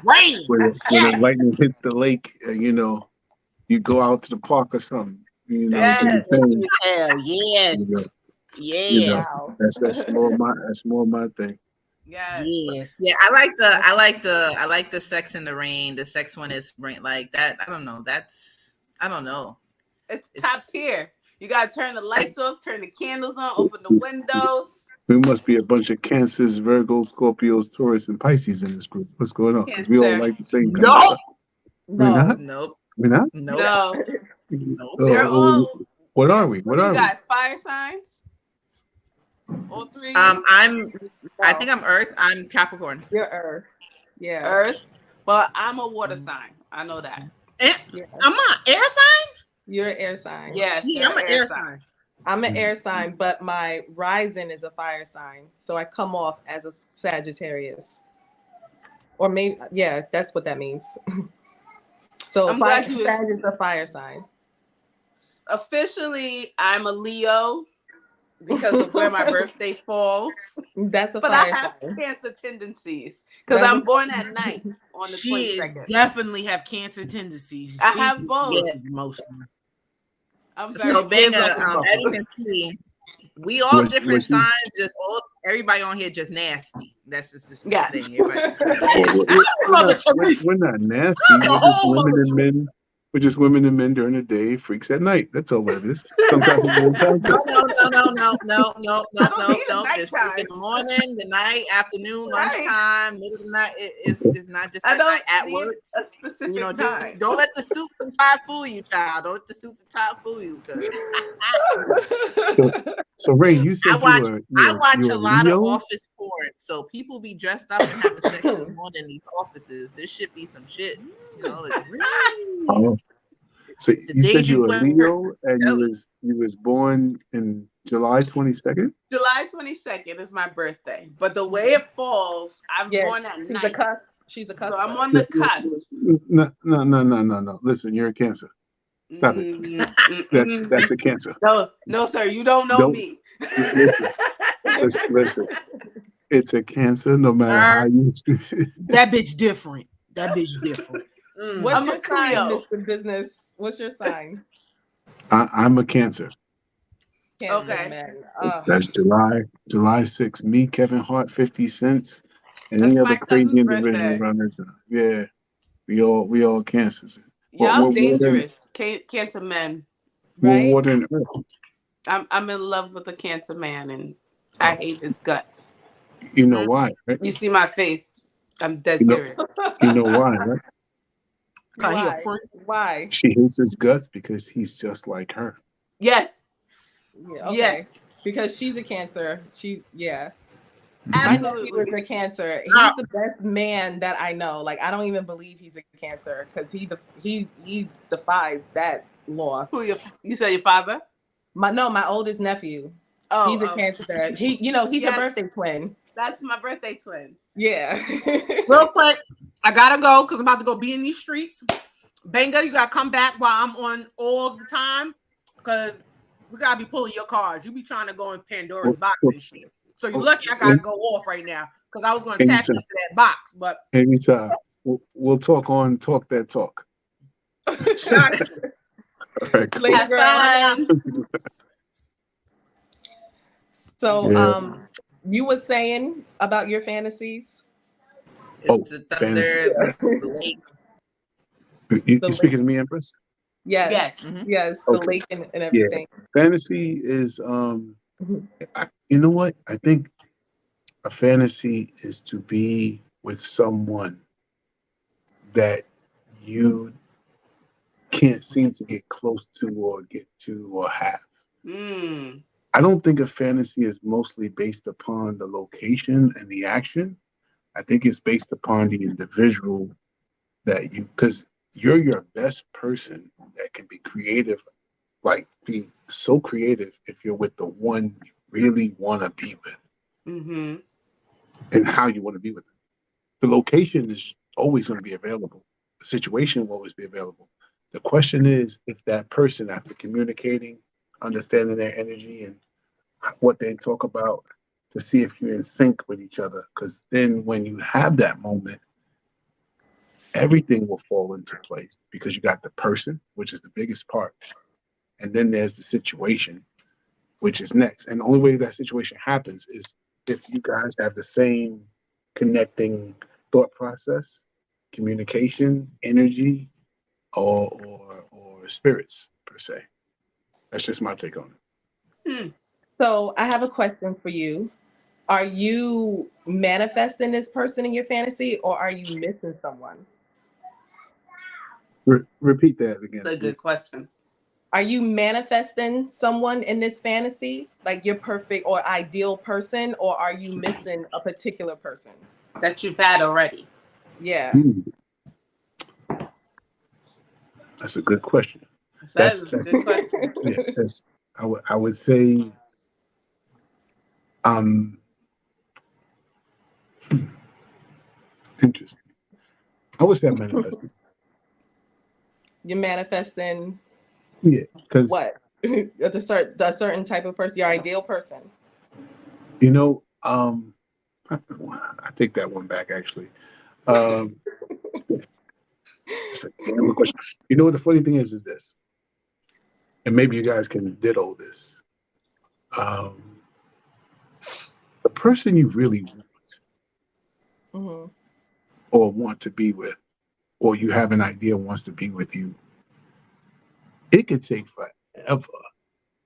Speaker 2: Rain.
Speaker 6: When the lightning hits the lake, you go out to the park or something. You know,
Speaker 2: That's
Speaker 6: do your thing.
Speaker 2: hell. Yes.
Speaker 6: You know,
Speaker 2: Yes.
Speaker 4: wow.
Speaker 6: that's more my thing.
Speaker 3: Yes.
Speaker 2: Yes.
Speaker 5: Yeah, I like the sex in the rain. The sex one is rain like that. I don't know. I don't know.
Speaker 3: It's top tier. You gotta turn the lights off, turn the candles on, open the windows.
Speaker 6: We must be a bunch of Cancers, Virgos, Scorpios, Taurus, and Pisces in this group. What's going on? Because we all
Speaker 3: Cancer.
Speaker 6: like the same kind of stuff. We're
Speaker 4: No.
Speaker 6: not?
Speaker 5: Nope.
Speaker 6: We're not?
Speaker 5: Nope.
Speaker 3: No.
Speaker 5: Nope.
Speaker 3: They're all
Speaker 6: What are we?
Speaker 3: What are you guys? Fire signs? All three?
Speaker 5: I think I'm Earth. I'm Capricorn.
Speaker 4: You're Earth. Yeah.
Speaker 3: Earth. Well, I'm a water sign. I know that.
Speaker 2: And
Speaker 4: Yeah.
Speaker 2: I'm an air sign?
Speaker 4: You're an air sign.
Speaker 3: Yes.
Speaker 2: Yeah,
Speaker 3: you're
Speaker 2: I'm an air sign.
Speaker 4: I'm an air sign, but my rising is a fire sign. So I come off as a Sagittarius. Or maybe, yeah, that's what that means. So
Speaker 3: I'm glad you-
Speaker 4: Sag is a fire sign.
Speaker 3: Officially, I'm a Leo because of where my birthday falls.
Speaker 4: That's a
Speaker 3: But I
Speaker 4: fire
Speaker 3: have
Speaker 4: sign.
Speaker 3: Cancer tendencies because
Speaker 4: That's
Speaker 3: I'm
Speaker 4: a-
Speaker 3: born at night on the
Speaker 2: She is
Speaker 3: 22nd.
Speaker 2: definitely have Cancer tendencies.
Speaker 3: I have both.
Speaker 2: Yeah, emotional.
Speaker 3: I'm very
Speaker 5: So being
Speaker 3: scared
Speaker 5: as
Speaker 3: of
Speaker 5: you can see, we all
Speaker 6: What-
Speaker 5: different
Speaker 6: what you-
Speaker 5: signs. Everybody on here just nasty. That's just the
Speaker 3: Yeah.
Speaker 5: thing. Everybody-
Speaker 6: We're not nasty. We're just women and men during the day, freaks at night. That's all it is. Sometimes we're in town too.
Speaker 5: No.
Speaker 3: I don't need a
Speaker 5: It's
Speaker 3: nighttime.
Speaker 5: in the morning, the night, afternoon,
Speaker 3: Right.
Speaker 5: lunchtime, middle of the night. It's not just
Speaker 3: I
Speaker 5: at
Speaker 3: don't
Speaker 5: night at
Speaker 3: need
Speaker 5: work.
Speaker 3: a specific
Speaker 5: You know,
Speaker 3: time.
Speaker 5: don't let the suit and tie fool you, child. Don't let the suit and tie fool you.
Speaker 6: So Ray, you said
Speaker 5: I watch
Speaker 6: you
Speaker 5: a
Speaker 6: were
Speaker 5: lot
Speaker 6: Leo?
Speaker 5: of office porn. So people be dressed up and having sex in the morning in these offices. There should be some shit. You know, like,
Speaker 6: Oh. So
Speaker 5: The
Speaker 6: you said
Speaker 5: days
Speaker 6: you
Speaker 5: you
Speaker 6: were
Speaker 5: wear-
Speaker 6: Leo and you was born in July 22nd?
Speaker 3: July 22nd is my birthday, but the way it falls, I'm
Speaker 4: Yeah,
Speaker 3: born at
Speaker 4: she's a
Speaker 3: night.
Speaker 4: cusp. She's a cusp.
Speaker 3: So I'm on the cusp.
Speaker 6: No. Listen, you're a Cancer. Stop it. That's a Cancer.
Speaker 3: No, sir, you don't know
Speaker 6: Don't-
Speaker 3: me.
Speaker 6: Listen. It's a Cancer, no matter how you.
Speaker 2: That bitch different.
Speaker 4: What's
Speaker 3: I'm
Speaker 4: your
Speaker 3: a
Speaker 4: sign,
Speaker 3: Cleo.
Speaker 4: Mr. Business? What's your sign?
Speaker 6: I'm a Cancer.
Speaker 4: Cancer,
Speaker 3: Okay.
Speaker 4: man.
Speaker 6: That's July 6th. Me, Kevin Hart, 50 Cents, and
Speaker 3: That's
Speaker 6: any
Speaker 3: my
Speaker 6: other crazy
Speaker 3: cousin's
Speaker 6: individual
Speaker 3: birthday.
Speaker 6: around there. Yeah, we all Cancers.
Speaker 3: Yeah, I'm
Speaker 6: We're
Speaker 3: dangerous. Cancer men.
Speaker 6: We're
Speaker 4: Right?
Speaker 6: water and earth.
Speaker 3: I'm in love with a Cancer man, and I hate his guts.
Speaker 6: You know why, right?
Speaker 3: You see my face. I'm dead
Speaker 6: You know-
Speaker 3: serious.
Speaker 6: You know why, right?
Speaker 2: Cause he a
Speaker 4: Why?
Speaker 2: freak.
Speaker 4: Why?
Speaker 6: She hates his guts because he's just like her.
Speaker 3: Yes.
Speaker 4: Yeah, okay.
Speaker 3: Yes.
Speaker 4: Because she's a Cancer. My nephew
Speaker 3: Absolutely.
Speaker 4: is a Cancer. He's the best man that I know. Like, I don't even believe he's a Cancer because he defies that law.
Speaker 3: Who you say your father?
Speaker 4: My oldest nephew.
Speaker 3: Oh,
Speaker 4: He's a Cancer. He's
Speaker 3: Yes.
Speaker 4: your birthday twin.
Speaker 3: That's my birthday twin.
Speaker 4: Yeah.
Speaker 2: Real quick, I gotta go because I'm about to go be in these streets. Benga, you gotta come back while I'm on all the time because we gotta be pulling your cards. You be trying to go in Pandora's box and shit. So you're lucky I gotta go off right now because I was gonna tap into that box, but
Speaker 6: anytime. We'll talk on Talk That Talk.
Speaker 2: got you.
Speaker 6: All right, cool.
Speaker 4: Later, girl.
Speaker 3: Have fun.
Speaker 4: So,
Speaker 6: Yeah.
Speaker 4: you were saying about your fantasies?
Speaker 5: It's the thunder,
Speaker 6: fantasy.
Speaker 5: the lake.
Speaker 6: You
Speaker 4: The
Speaker 6: speaking to me, Empress?
Speaker 4: Yes.
Speaker 3: Yes.
Speaker 4: Yes. The
Speaker 6: Okay.
Speaker 4: lake and everything.
Speaker 6: Fantasy is you know what? I think a fantasy is to be with someone that you can't seem to get close to or get to or have.
Speaker 3: Mm.
Speaker 6: I don't think a fantasy is mostly based upon the location and the action. I think it's based upon the individual that because you're your best person that can be creative, like be so creative if you're with the one you really want to be with
Speaker 3: Mm-hmm.
Speaker 6: and how you want to be with them. The location is always going to be available. The situation will always be available. The question is if that person, after communicating, understanding their energy and what they talk about, to see if you're in sync with each other. Because then when you have that moment, everything will fall into place because you got the person, which is the biggest part. And then there's the situation, which is next. And the only way that situation happens is if you guys have the same connecting thought process, communication, energy, or spirits per se. That's just my take on it.
Speaker 4: So I have a question for you. Are you manifesting this person in your fantasy, or are you missing someone?
Speaker 6: Repeat that again.
Speaker 3: That's a good question.
Speaker 4: Are you manifesting someone in this fantasy, like your perfect or ideal person, or are you missing a particular person
Speaker 3: that you've had already?
Speaker 4: Yeah.
Speaker 6: That's a good question.
Speaker 3: That's a good question.
Speaker 6: Yeah, I would say interesting. I would say I'm manifesting.
Speaker 4: You're manifesting.
Speaker 6: Yeah, because
Speaker 4: what? a certain type of person, your ideal person.
Speaker 6: You know, I take that one back actually. It's a damn good question. You know what the funny thing is this, and maybe you guys can ditto this. The person you really want or want to be with, or you have an idea wants to be with you, it could take forever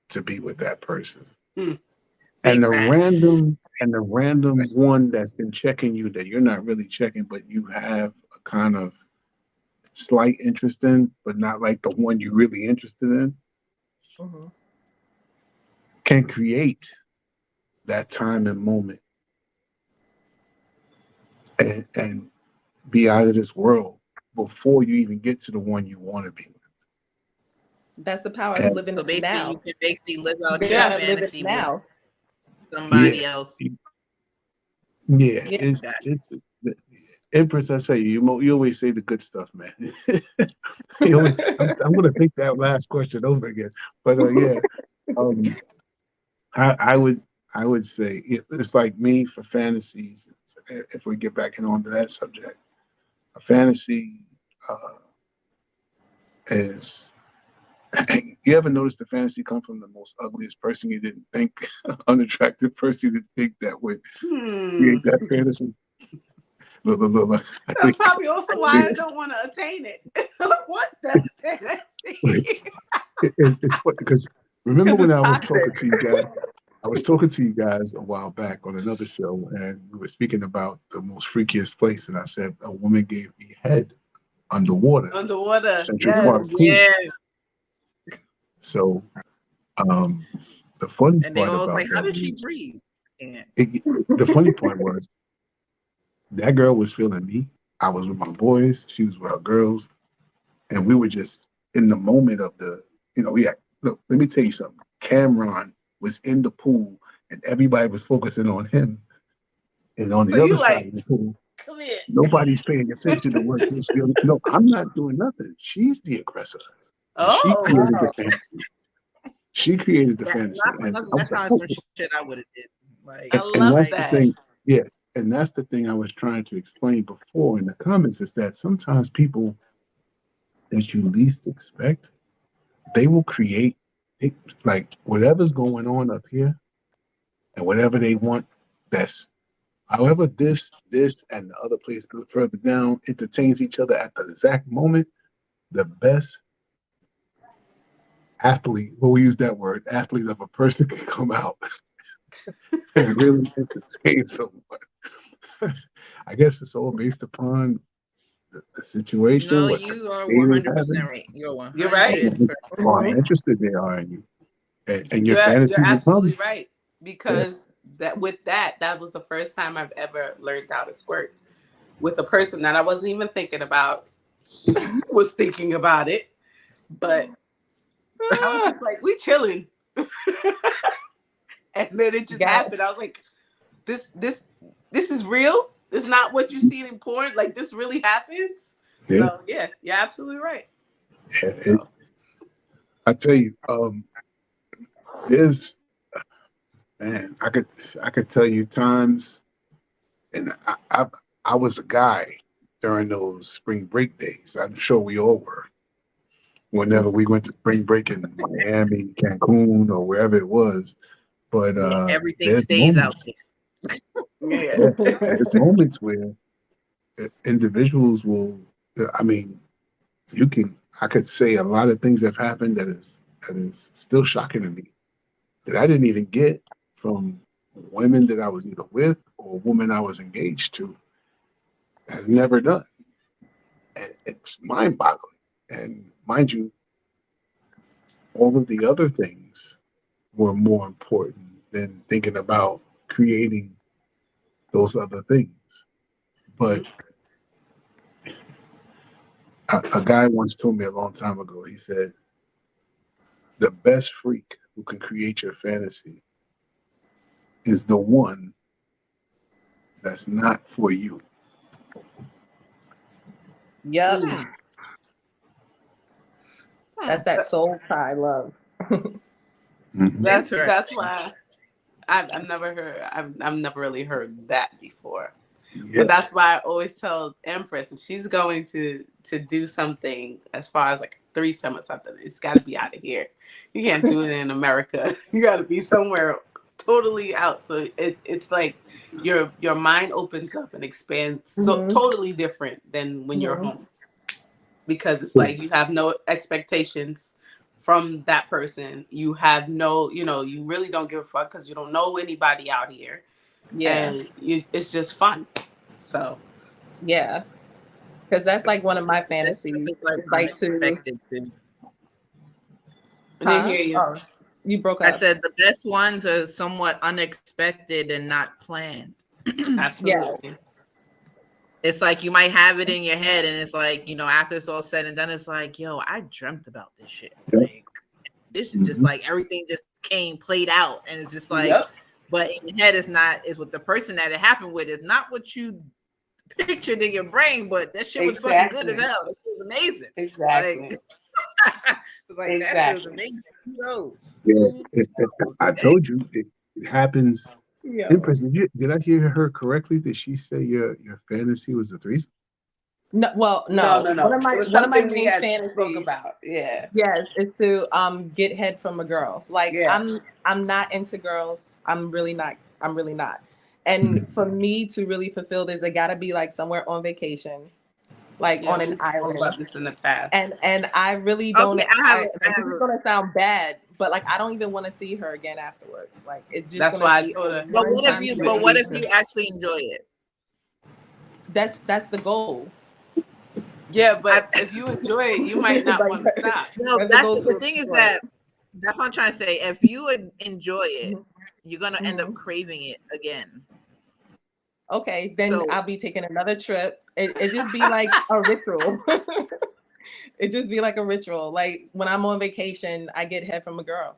Speaker 6: to be with that person. And the random one that's been checking you that you're not really checking, but you have a kind of slight interest in, but not like the one you're really interested in, can create that time and moment and be out of this world before you even get to the one you want to be with.
Speaker 4: That's the power of living
Speaker 5: so basically
Speaker 4: now.
Speaker 5: You can basically live out
Speaker 4: your
Speaker 5: fantasy
Speaker 4: now.
Speaker 5: With somebody else.
Speaker 6: Yeah. It's Empress, I say you always say the good stuff, man. I'm going to think that last question over again, but I would say it's like me for fantasies. If we get back onto that subject, a fantasy is. You ever notice the fantasy come from the most ugliest person you didn't think, unattractive person you didn't think that would create that fantasy?
Speaker 3: That's probably also why I don't want to attain it. What the fantasy?
Speaker 6: It's funny because remember when I was talking to you guys? I was talking to you guys a while back on another show, and we were speaking about the most freakiest place, and I said a woman gave me head underwater. Central Park.
Speaker 5: Yes.
Speaker 6: So, the funny
Speaker 5: and they
Speaker 6: part
Speaker 5: always
Speaker 6: about
Speaker 5: like, how
Speaker 6: that
Speaker 5: did she
Speaker 6: is,
Speaker 5: breathe?
Speaker 6: the funny part was that girl was feeling me. I was with my boys. She was with her girls, and we were just in the moment of the. Look, let me tell you something. Cameron was in the pool, and everybody was focusing on him. And on
Speaker 3: So
Speaker 6: the other
Speaker 3: you
Speaker 6: side
Speaker 3: like,
Speaker 6: of the pool,
Speaker 3: come here.
Speaker 6: nobody's paying attention to what this girl. No, I'm not doing nothing. She's the aggressor. And she
Speaker 3: Oh,
Speaker 6: created the
Speaker 4: wow.
Speaker 6: fantasy. She created the
Speaker 5: That,
Speaker 6: fantasy.
Speaker 5: not for
Speaker 6: And
Speaker 5: nothing.
Speaker 6: I
Speaker 5: That
Speaker 6: was like,
Speaker 5: sounds
Speaker 6: oh,
Speaker 5: some shit I would have did. Like,
Speaker 3: I
Speaker 6: and
Speaker 3: love
Speaker 6: that's the
Speaker 3: that.
Speaker 6: thing. Yeah. And that's the thing I was trying to explain before in the comments is that sometimes people that you least expect, they will create it, like whatever's going on up here and whatever they want, that's however this and the other place further down entertains each other at the exact moment, the best athlete, well, we use that word, athlete of a person can come out and really entertain someone. I guess it's all based upon the situation,
Speaker 5: no,
Speaker 6: what
Speaker 5: you are
Speaker 6: they was
Speaker 5: 100%
Speaker 6: having,
Speaker 5: right. You're
Speaker 3: You're right.
Speaker 5: 100%
Speaker 6: how
Speaker 5: right.
Speaker 6: interested they are in you. And your
Speaker 3: You're
Speaker 6: fantasy will
Speaker 3: absolutely
Speaker 6: come.
Speaker 3: right. Because that was the first time I've ever learned how to squirt with a person that I wasn't even thinking about. He was thinking about it, but I was just like, we chilling. And then it just
Speaker 4: Got
Speaker 3: happened. I was like, this is real. It's not what you see in porn. Like this really happens.
Speaker 6: Yeah.
Speaker 3: So yeah, you're absolutely right.
Speaker 6: It, I tell you, there's man, I could tell you times, and I was a guy during those spring break days. I'm sure we all were. Whenever we went to spring break in Miami, Cancun, or wherever it was, but
Speaker 5: Where everything
Speaker 6: there's
Speaker 5: stays out
Speaker 6: moments,
Speaker 5: there.
Speaker 3: Yeah.
Speaker 6: yeah, there's moments where individuals will. I mean, you can. I could say a lot of things have happened that is still shocking to me that I didn't even get from women that I was either with or women I was engaged to. Has never done. And it's mind-boggling. And mind you, all of the other things were more important than thinking about creating those other things. But a guy once told me a long time ago, he said, the best freak who can create your fantasy is the one that's not for you.
Speaker 4: Yep.
Speaker 3: Hmm.
Speaker 4: That's that soul tie love.
Speaker 6: Mm-hmm.
Speaker 3: That's
Speaker 5: Interesting.
Speaker 3: why I've never really heard that before.
Speaker 6: Yeah.
Speaker 3: But that's why I always tell Empress if she's going to do something as far as like a threesome or something, it's got to be out of here. You can't do it in America. You got to be somewhere totally out. So it's like your mind opens up and expands so totally different than when you're home, because it's like you have no expectations from that person. You have no, you really don't give a fuck because you don't know anybody out here.
Speaker 4: Yeah.
Speaker 3: And it's just fun. So
Speaker 4: Yeah. Because that's like one of my fantasies.
Speaker 5: It's like
Speaker 4: Like to,
Speaker 5: unexpected too.
Speaker 3: I didn't hear you.
Speaker 4: Oh, you broke
Speaker 5: I
Speaker 4: up.
Speaker 5: said the best ones are somewhat unexpected and not planned.
Speaker 3: Absolutely.
Speaker 5: It's like you might have it in your head, and it's like, after it's all said and done, it's like, yo, I dreamt about this shit. Like, this is just like everything just played out, and it's just like, but in your head, is what the person that it happened with is not what you pictured in your brain, but that shit was fucking good as hell. That shit was amazing.
Speaker 3: Exactly.
Speaker 5: Like, it's like that shit was amazing.
Speaker 6: Yeah, I told you it happens.
Speaker 4: Yeah.
Speaker 6: Empress, did I hear her correctly? Did she say your fantasy was a threesome?
Speaker 4: No, well, no.
Speaker 3: No.
Speaker 4: One of my
Speaker 3: It was
Speaker 4: one of my
Speaker 3: something we
Speaker 4: main
Speaker 3: had
Speaker 4: fantasies
Speaker 3: spoke about. Yeah.
Speaker 4: Yes, is to get head from a girl. Like
Speaker 3: Yeah.
Speaker 4: I'm not into girls. I'm really not. And for me to really fulfill this, it gotta be like somewhere on vacation, like on an island.
Speaker 3: About this in the past.
Speaker 4: And I really don't.
Speaker 5: Okay,
Speaker 4: this is gonna sound bad, but like I don't even want to see her again afterwards. Like it's just.
Speaker 3: That's why I told her.
Speaker 5: But what if you actually enjoy it?
Speaker 4: That's the goal.
Speaker 3: Yeah, but if you enjoy it, you might not want to stop.
Speaker 5: No, the thing is that's what I'm trying to say. If you enjoy it, you're gonna end up craving it again.
Speaker 4: Okay, then I'll be taking another trip. It just be like a ritual. It just be like a ritual. Like when I'm on vacation, I get head from a girl.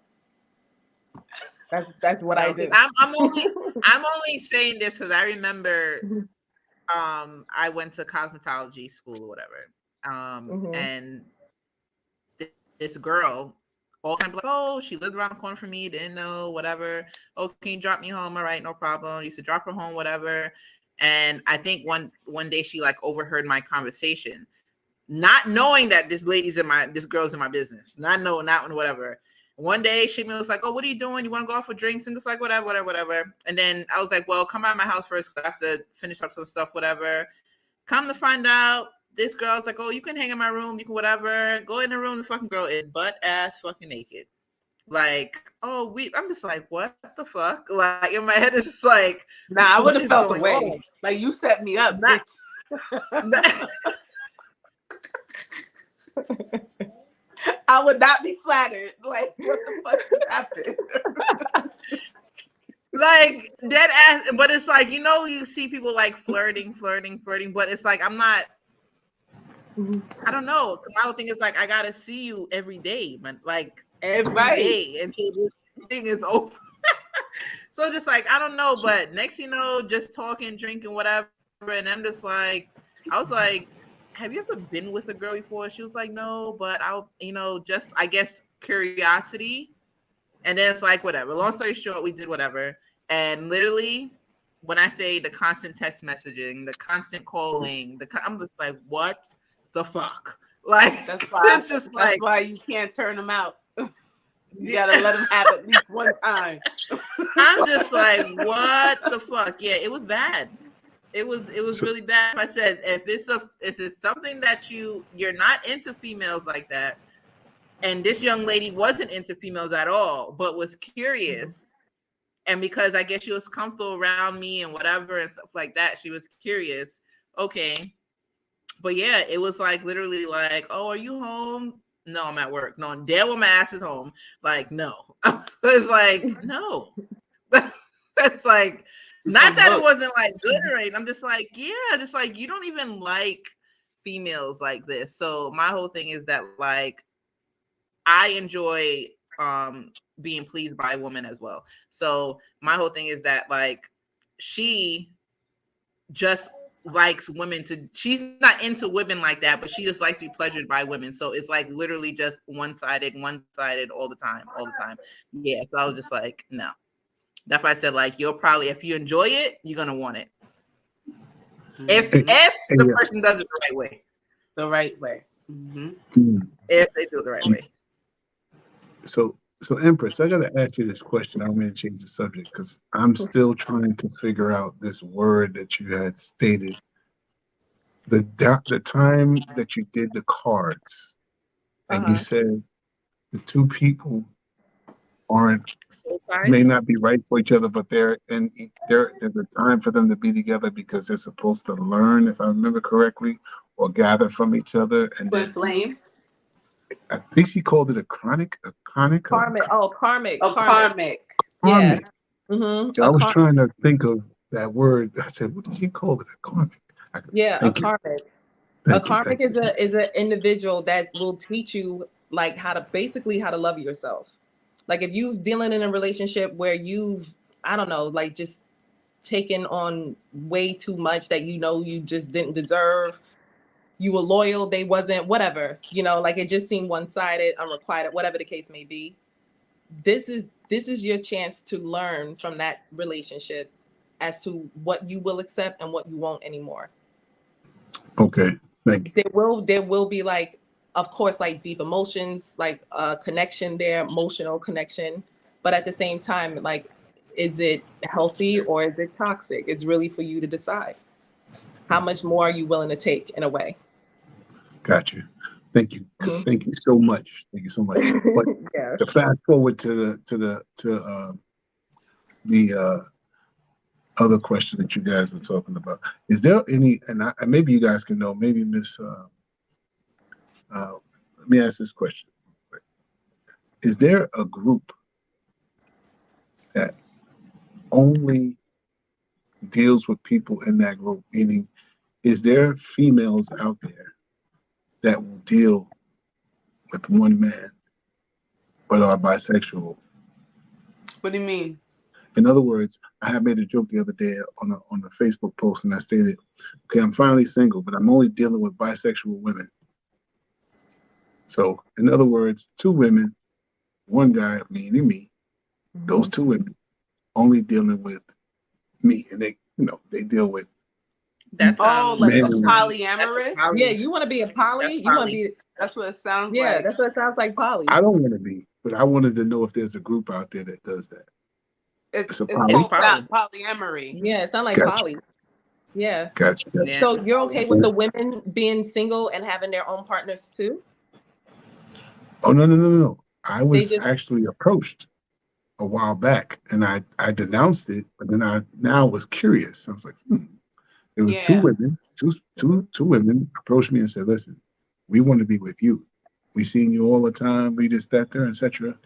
Speaker 4: That's what I do.
Speaker 5: I'm only saying this because I remember I went to cosmetology school or whatever. And this girl all the time like, oh, she lived around the corner from me, didn't know, whatever. Oh, can you drop me home? All right, no problem. Used to drop her home, whatever. And I think one day she like overheard my conversation, not knowing that this girl's in my business, not whatever. One day she was like, oh, what are you doing? You want to go out for drinks? I'm just like, whatever. And then I was like, well, come out of my house first because I have to finish up some stuff, whatever. Come to find out, this girl's like, oh, you can hang in my room, you can whatever. Go in the room, the fucking girl is butt ass fucking naked. Like, oh, I'm just like, what the fuck? Like, in my head, it's just like,
Speaker 3: nah, I would have felt the way.
Speaker 5: On?
Speaker 3: Like, you set me up, bitch. I would not be flattered. Like, what the fuck just happened?
Speaker 5: Like, dead ass, but it's like, you know, you see people like flirting, but it's like, I'm not, I don't know. My whole thing is like, I gotta see you every day, man. Like, every day until this thing is over. So just like, I don't know, but next you know, just talking, drinking, whatever. And I'm just like, I was like, have you ever been with a girl before? She was like, no, but I'll, you know, just, I guess, curiosity. And then it's like, whatever. Long story short, we did whatever. And literally, when I say the constant text messaging, the constant calling, I'm just like, what the fuck? Like,
Speaker 3: that's why,
Speaker 5: it's just that's
Speaker 3: why you can't turn them out. You gotta let them have at least one time.
Speaker 5: I'm just like, what the fuck? Yeah, it was bad. It was really bad. I said, if it's something that you're not into females like that, and this young lady wasn't into females at all, but was curious, and because I guess she was comfortable around me and whatever and stuff like that, she was curious. Okay, but yeah, it was like literally like, oh, are you home? No, I'm at work. No, damn well my ass is home. Like, no. It's like, no. That's like, not that it wasn't like good or anything. I'm just like, yeah, just like, you don't even like females like this. So my whole thing is that like, I enjoy being pleased by a woman as well. So my whole thing is that like, she just likes women she's not into women like that, but she just likes to be pleasured by women. So it's like literally just one-sided all the time. Yeah. So I was just like, no. That's why I said like, you'll probably, if you enjoy it, you're gonna want it. If the person does it the right way. If they do it the right way.
Speaker 6: So Empress, I gotta ask you this question. I'm gonna change the subject because I'm still trying to figure out this word that you had stated. The time that you did the cards, and you said the two people may not be right for each other, but there's a time for them to be together because they're supposed to learn, if I remember correctly, or gather from each other. And
Speaker 3: then flame.
Speaker 6: I think she called it karmic.
Speaker 4: Karmic.
Speaker 6: Yeah. Mm-hmm. I was trying to think of that word. I said, what did she call it? A karmic.
Speaker 4: Karmic. A karmic is an individual that will teach you like how to love yourself. Like if you've dealing in a relationship where you've, I don't know, like just taken on way too much that you know you just didn't deserve. You were loyal, they wasn't, whatever, you know, like it just seemed one-sided, unrequited, whatever the case may be. This is your chance to learn from that relationship as to what you will accept and what you won't anymore.
Speaker 6: Okay, thank you.
Speaker 4: There will be like, of course, like deep emotions, like a connection there, emotional connection. But at the same time, like, is it healthy or is it toxic? It's really for you to decide. How much more are you willing to take in a way? Got you.
Speaker 6: Thank you. Thank you so much. Thank you so much. But to fast forward to the other question that you guys were talking about, is there any, and maybe you guys can know, maybe Miss, let me ask this question. Is there a group that only deals with people in that group? Meaning, is there females out there that will deal with one man but are bisexual?
Speaker 3: What do you mean?
Speaker 6: In other words, I had made a joke the other day on a Facebook post, and I stated, "Okay, I'm finally single, but I'm only dealing with bisexual women." So, in other words, 2 women, 1 guy, meaning me. Those 2 women only dealing with me, and they deal with
Speaker 5: That
Speaker 3: Oh,
Speaker 5: sounds
Speaker 3: like a
Speaker 6: men.
Speaker 3: polyamorous?
Speaker 5: Poly.
Speaker 4: Yeah, you want to be a poly?
Speaker 5: That's
Speaker 4: You want to
Speaker 5: poly.
Speaker 4: be?
Speaker 3: That's what it sounds
Speaker 4: Yeah,
Speaker 3: like.
Speaker 4: that's what it sounds like. Poly.
Speaker 6: I don't want to be, but I wanted to know if there's a group out there that does that.
Speaker 3: It's
Speaker 6: a
Speaker 3: it's
Speaker 6: poly.
Speaker 3: called
Speaker 5: poly.
Speaker 3: polyamory.
Speaker 4: Yeah, it sounds like
Speaker 6: Gotcha.
Speaker 4: poly. Yeah.
Speaker 6: Gotcha.
Speaker 5: Yeah.
Speaker 4: So you're okay with the women being single and having their own partners too?
Speaker 6: Oh, no. I was
Speaker 4: just-
Speaker 6: actually approached a while back, and I denounced it, but then I now was curious. I was like, There was 2
Speaker 3: Yeah.
Speaker 6: women, two women approached me and said, "Listen, we want to be with you. We seen you all the time. We just that there, etc.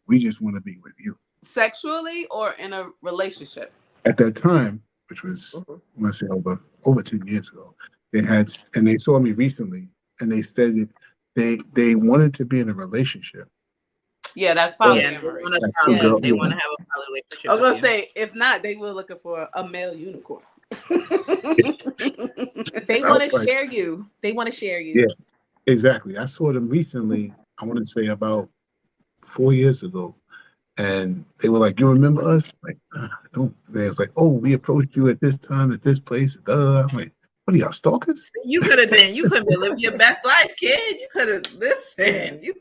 Speaker 6: We just want to be with you."
Speaker 3: Sexually or in a relationship?
Speaker 6: At that time, which was I want to say over 10 years ago, they saw me recently, and they said that they wanted to be in a relationship.
Speaker 3: Yeah, that's
Speaker 6: But
Speaker 5: Yeah, they
Speaker 3: polyamory.
Speaker 5: want
Speaker 6: That's
Speaker 5: to
Speaker 6: two girls,
Speaker 5: They
Speaker 6: yeah.
Speaker 5: want to have a poly relationship.
Speaker 3: I was gonna
Speaker 5: with you.
Speaker 3: say, if not, they were looking for a male unicorn.
Speaker 4: They
Speaker 6: I
Speaker 4: want
Speaker 6: was
Speaker 4: to
Speaker 6: like,
Speaker 4: share you. They want to share you.
Speaker 6: Yeah, exactly. I saw them recently, I want to say about 4 years ago. And they were like, "You remember us?" Like, "I don't." They was like, "Oh, we approached you at this time at this place." I'm like, "What are y'all stalkers?"
Speaker 5: You could have been living your best life, kid. You could have listened. You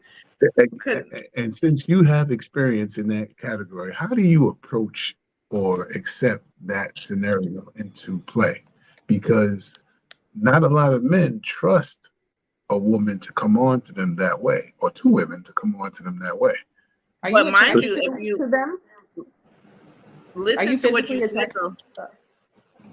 Speaker 5: could.
Speaker 6: And since you have experience in that category, how do you approach or accept that scenario into play? Because not a lot of men trust a woman to come on to them that way, or 2 women to come on to them that way.
Speaker 4: Are
Speaker 5: But
Speaker 4: you
Speaker 5: mind
Speaker 4: attracted
Speaker 5: you,
Speaker 4: to,
Speaker 5: if you
Speaker 4: to them?
Speaker 5: listen
Speaker 4: you
Speaker 5: to what you
Speaker 4: physically
Speaker 5: said,
Speaker 4: attracted?
Speaker 5: though.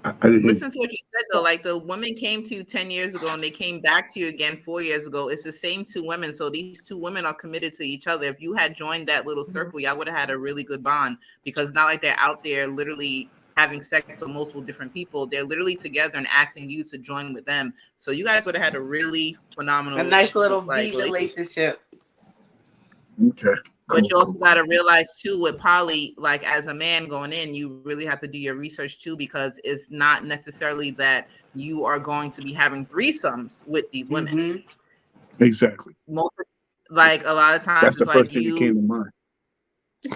Speaker 6: I didn't.
Speaker 5: Listen to what you said though. Like the women came to you 10 years ago and they came back to you again 4 years ago. It's the same 2 women. So these 2 women are committed to each other. If you had joined that little circle, y'all would have had a really good bond, because not like they're out there literally having sex with multiple different people. They're literally together and asking you to join with them. So you guys would have had a really phenomenal,
Speaker 3: A nice little
Speaker 5: like,
Speaker 3: V relationship.
Speaker 6: Okay.
Speaker 5: But you also
Speaker 6: Cool.
Speaker 5: got to realize too, with poly, like as a man going in, you really have to do your research too, because it's not necessarily that you are going to be having threesomes with these women.
Speaker 3: Mm-hmm.
Speaker 6: Exactly.
Speaker 5: Like a lot of times,
Speaker 6: That's the
Speaker 5: it's
Speaker 6: first
Speaker 5: like
Speaker 6: thing that came to mind.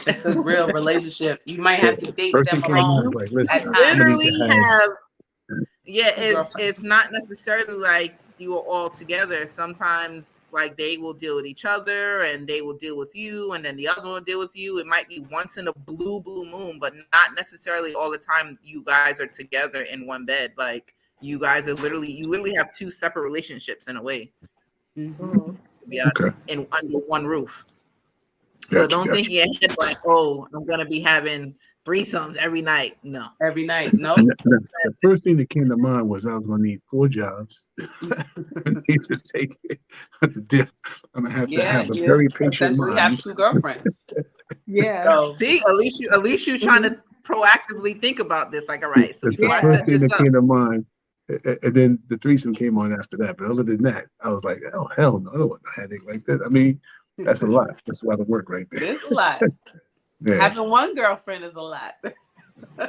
Speaker 3: It's a real relationship. You might have to date
Speaker 6: First
Speaker 3: them
Speaker 6: thing came to mind
Speaker 3: alone.
Speaker 6: was like, listen,
Speaker 3: at
Speaker 5: you
Speaker 3: times.
Speaker 5: literally have,
Speaker 3: Girlfriend.
Speaker 5: it's not necessarily like you are all together. Sometimes like they will deal with each other and they will deal with you, and then the other one will deal with you. It might be once in a blue moon, but not necessarily all the time you guys are together in one bed. Like you guys are you literally have 2 separate relationships in a way.
Speaker 3: Mm-hmm.
Speaker 5: To be honest, in under one roof. So don't think in your head like, oh, I'm gonna be having threesomes every night. No.
Speaker 3: Every night. Nope.
Speaker 6: The first thing that came to mind was I was going to need 4 jobs. I need to take it. I'm going to have to have a very patient
Speaker 3: essentially
Speaker 6: mind.
Speaker 3: have 2 girlfriends.
Speaker 4: Yeah.
Speaker 3: So,
Speaker 5: See, at least you're trying to proactively think about this. Like, all right, so
Speaker 6: That's the
Speaker 5: before I
Speaker 6: first
Speaker 5: set
Speaker 6: thing
Speaker 5: this
Speaker 6: that
Speaker 5: up,
Speaker 6: came to mind. And then the threesome came on after that. But other than that, I was like, oh, hell no, I don't want a headache like that. I mean, that's a lot. That's a lot of work right there.
Speaker 3: it is a lot.
Speaker 6: Yeah.
Speaker 3: Having 1 girlfriend is a lot.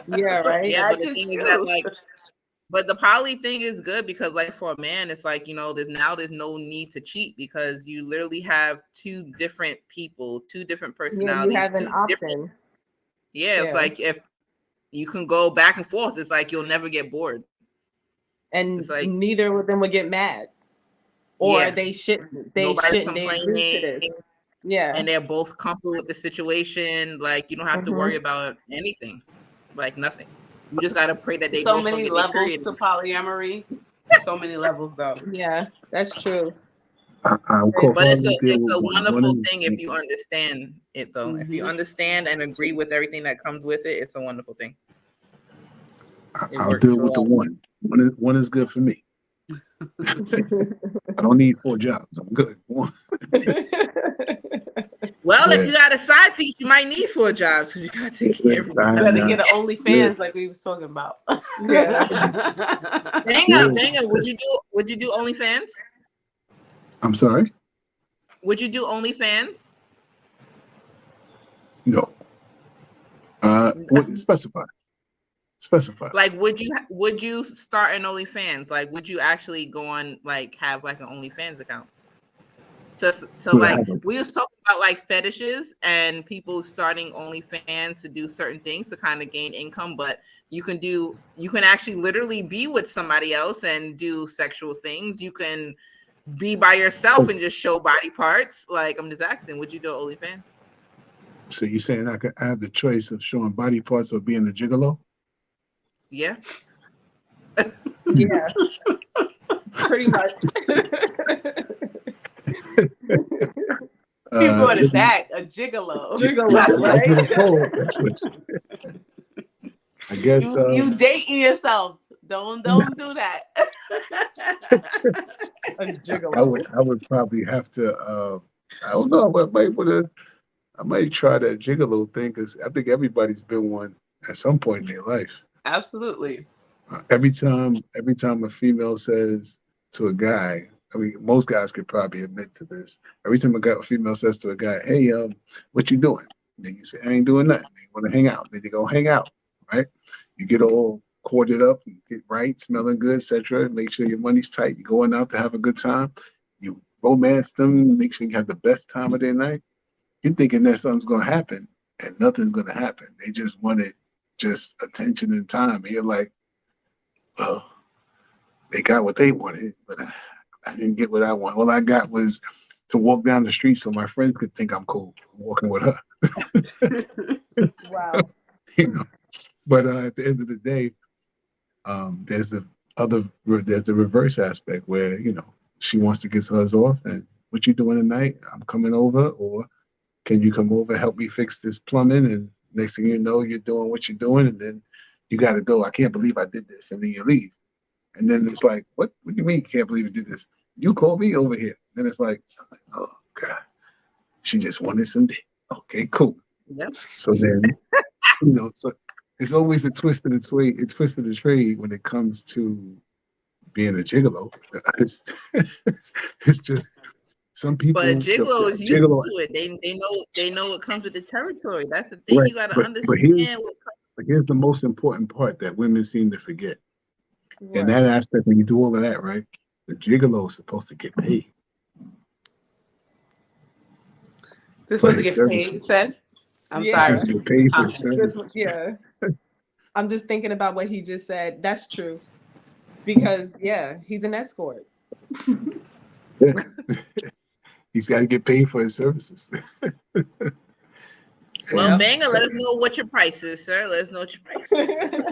Speaker 4: Yeah, right.
Speaker 5: yeah, but the thing is that like, but the poly thing is good because like for a man, it's like, you know, there's no need to cheat because you literally have 2 different people, 2 different personalities.
Speaker 4: You have an
Speaker 5: 2
Speaker 4: option.
Speaker 5: different. Yeah, it's like if you can go back and forth, it's like you'll never get bored.
Speaker 4: And
Speaker 5: It's like
Speaker 4: neither of them would get mad. Or they shouldn't. They
Speaker 5: nobody's
Speaker 4: shouldn't. They agree to this.
Speaker 5: complaining.
Speaker 4: Yeah.
Speaker 5: And they're both comfortable with the situation. Like you don't have to worry about anything. Like nothing. You just gotta pray that they
Speaker 3: so
Speaker 5: both
Speaker 3: many
Speaker 5: don't get their
Speaker 3: levels
Speaker 5: period.
Speaker 3: to polyamory. So many levels though.
Speaker 4: Yeah, that's true.
Speaker 6: I
Speaker 5: But it's
Speaker 6: deal
Speaker 5: a
Speaker 6: with
Speaker 5: wonderful thing if you understand it though. If you
Speaker 3: Mhm.
Speaker 5: understand and agree with everything that comes with it, it's a wonderful thing.
Speaker 6: I'll deal with the one. One is good for me. I don't need 4 jobs. I'm good. One.
Speaker 5: Well, if you got a side piece, you might need 4 jobs because you gotta take care of
Speaker 3: You gotta get an OnlyFans like we was talking about.
Speaker 4: Yeah.
Speaker 5: Dang it. Would you do OnlyFans?
Speaker 6: I'm sorry?
Speaker 5: Would you do OnlyFans?
Speaker 6: No. What specify? Specify.
Speaker 5: Like, would you start an OnlyFans? Like, would you actually go on, like, have like an OnlyFans account? So
Speaker 6: Would I
Speaker 5: like,
Speaker 6: have a-
Speaker 5: we was talking about like fetishes and people starting OnlyFans to do certain things to kind of gain income, but you can actually literally be with somebody else and do sexual things. You can be by yourself and just show body parts. Like, I'm just asking, would you do OnlyFans?
Speaker 6: So you saying I could have the choice of showing body parts or being a gigolo?
Speaker 5: Yeah.
Speaker 4: Yeah. Pretty much.
Speaker 3: He brought it back, a gigolo.
Speaker 4: Gigolo, right?
Speaker 6: That's what's, I guess
Speaker 3: You dating yourself. Don't do that.
Speaker 4: A gigolo.
Speaker 6: I would probably have to I don't know, I might try that gigolo thing because I think everybody's been one at some point in their life.
Speaker 3: Absolutely.
Speaker 6: Every time a female says to a guy, I mean, most guys could probably admit to this. Every time a female says to a guy, "Hey, what you doing?" Then you say, "I ain't doing nothing." They want to hang out. Then you go hang out, right? You get all corded up, you get right, smelling good, etc. Make sure your money's tight. You're going out to have a good time. You romance them, make sure you have the best time of their night. You're thinking that something's gonna happen, and nothing's gonna happen. They just wanted just attention and time. And you're like, well, they got what they wanted, but I didn't get what I want. All I got was to walk down the street so my friends could think I'm cool walking with her.
Speaker 4: Wow.
Speaker 6: You know, but at the end of the day, there's the reverse aspect where she wants to get hers off, and what you doing tonight? I'm coming over, or can you come over, help me fix this plumbing? And next thing you know, you're doing what you're doing, and then you got to go. I can't believe I did this, and then you leave. And then it's like, what do you mean you can't believe you did this? You called me over here. Then it's like, oh God, she just wanted some dick. Okay, cool.
Speaker 5: Yep.
Speaker 6: So then, so it's always a twist of the trade when it comes to being a gigolo. It's just some people.
Speaker 5: But gigolo is used
Speaker 6: gigolo,
Speaker 5: to it. They know what comes with the territory. That's the thing.
Speaker 6: right,
Speaker 5: You got to
Speaker 6: but
Speaker 5: understand.
Speaker 6: here's the most important part that women seem to forget.
Speaker 4: Right.
Speaker 6: In that aspect, when you do all of that, right, the gigolo is supposed to get paid.
Speaker 3: This was to get paid, you said? I'm sorry.
Speaker 6: Supposed to get paid for the services.
Speaker 4: Yeah. I'm just thinking about what he just said. That's true. Because, yeah, he's an escort.
Speaker 6: Yeah. He's got to get paid for his services.
Speaker 5: Well, Banger, let us know what your price is, sir. Let us know what your price is.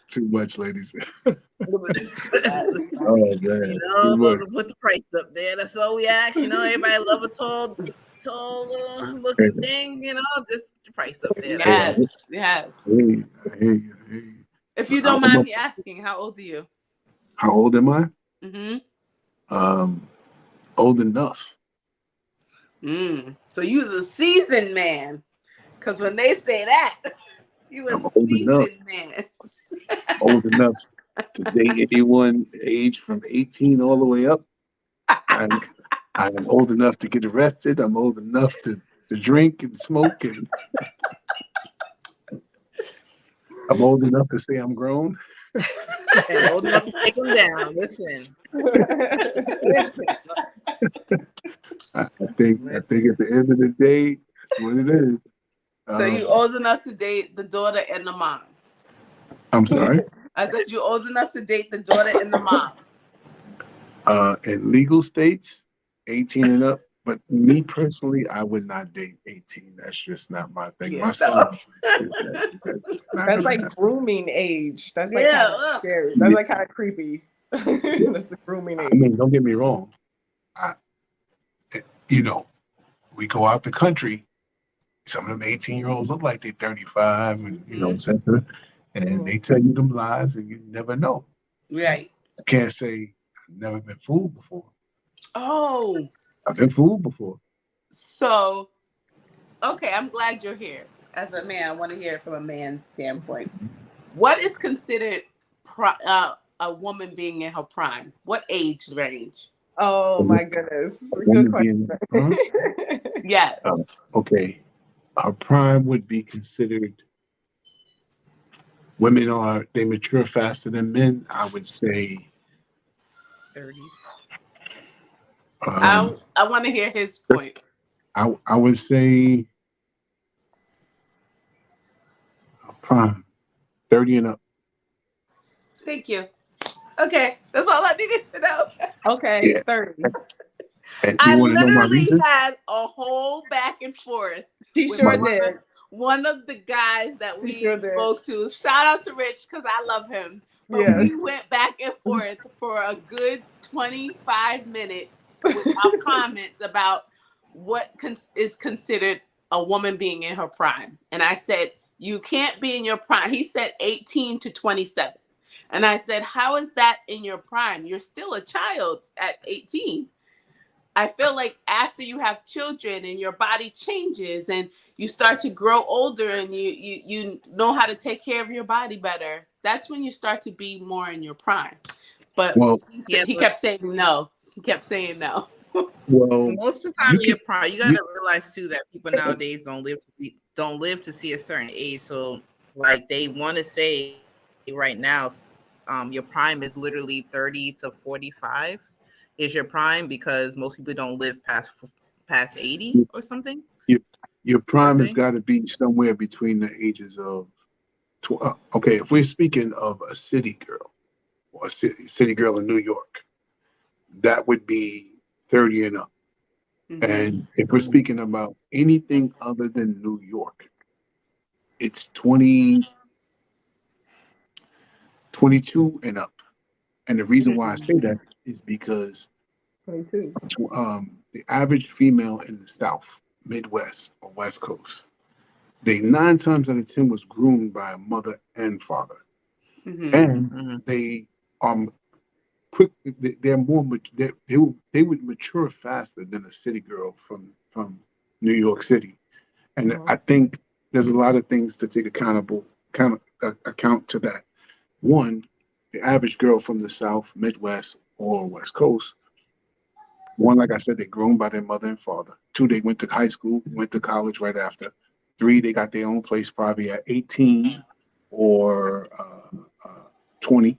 Speaker 6: Too much, ladies.
Speaker 5: Oh,
Speaker 6: man.
Speaker 5: Put the price up there. That's all we ask. Everybody love a tall looking thing. Just the price up there.
Speaker 3: Yes.
Speaker 6: Hey.
Speaker 3: If you don't mind me asking, how old are you?
Speaker 6: How old am I?
Speaker 3: Mm-hmm.
Speaker 6: Old enough.
Speaker 3: So you was a seasoned man. Because when they say that, you was a seasoned man.
Speaker 6: Old enough to date anyone age from 18 all the way up. I'm old enough to get arrested. I'm old enough to drink and smoke, and I'm old enough to say I'm grown.
Speaker 5: And old enough to take them down. Listen.
Speaker 6: I think at the end of the day, that's what it is.
Speaker 3: So you old enough to date the daughter and the mom?
Speaker 6: I'm sorry?
Speaker 3: I said you're old enough to date the daughter and the mom.
Speaker 6: In legal states, 18 and up. But me personally, I would not date 18. That's just not my thing.
Speaker 3: Yeah,
Speaker 6: my son,
Speaker 4: that's like grooming age. That's like kind of scary. That's like kind of creepy. That's the grooming age.
Speaker 6: I mean, don't get me wrong. We go out the country. Some of them 18-year-olds look like they're 35, and etc. And they tell you them lies, and you never know.
Speaker 3: Right.
Speaker 6: I can't say I've never been fooled before.
Speaker 3: Oh.
Speaker 6: I've been fooled before.
Speaker 3: So, okay, I'm glad you're here. As a man, I want to hear it from a man's standpoint. What is considered a woman being in her prime? What age range?
Speaker 4: Oh
Speaker 6: A
Speaker 4: my goodness. Good
Speaker 6: woman
Speaker 4: question.
Speaker 6: being,
Speaker 3: Yes.
Speaker 6: okay. Her prime would be considered. Women they mature faster than men. I would say
Speaker 5: 30s.
Speaker 3: I
Speaker 6: um,
Speaker 3: want to hear his point.
Speaker 6: I would say prime 30 and up.
Speaker 3: Thank you. Okay, that's all I needed to know.
Speaker 4: Okay,
Speaker 6: Yeah.
Speaker 4: 30.
Speaker 6: And you
Speaker 3: I
Speaker 6: want to know my
Speaker 3: literally
Speaker 6: reason?
Speaker 3: had a whole back and forth
Speaker 4: She
Speaker 3: with
Speaker 4: sure did.
Speaker 3: one of the guys that
Speaker 4: She
Speaker 3: we
Speaker 4: sure did.
Speaker 3: spoke to. Shout out to Rich because I love him. But
Speaker 4: Yes.
Speaker 3: we went back and forth for a good 25 minutes without comments about what is considered a woman being in her prime. And I said, you can't be in your prime. He said 18 to 27. And I said, how is that in your prime? You're still a child at 18. I feel like after you have children and your body changes and you start to grow older and you know how to take care of your body better, that's when you start to be more in your prime. But
Speaker 6: Well,
Speaker 3: he kept saying no. He kept saying no.
Speaker 6: well,
Speaker 5: Most of the time,
Speaker 6: you
Speaker 5: you're
Speaker 6: could,
Speaker 5: probably you gotta realize too that people nowadays don't live to see a certain age. So like they want to say right now, your prime is literally 30 to 45 is your prime because most people don't live past 80 or something.
Speaker 6: your prime has
Speaker 5: say.
Speaker 6: got to be somewhere between the ages of. Okay, if we're speaking of a city girl or a city girl in New York, that would be 30 and up. And if we're speaking about anything other than New York, it's 20, 22 and up. And the reason why I say that is because
Speaker 4: 22.
Speaker 6: the average female in the South, Midwest, or West Coast, they 9 times out of 10 was groomed by a mother and father. And they quick. They're more. They would mature faster than a city girl from New York City. And I think there's a lot of things to take account to that. One, the average girl from the South, Midwest, or West Coast. One, like I said, they're grown by their mother and father. Two, they went to high school, went to college right after. Three, they got their own place probably at 18 or 20.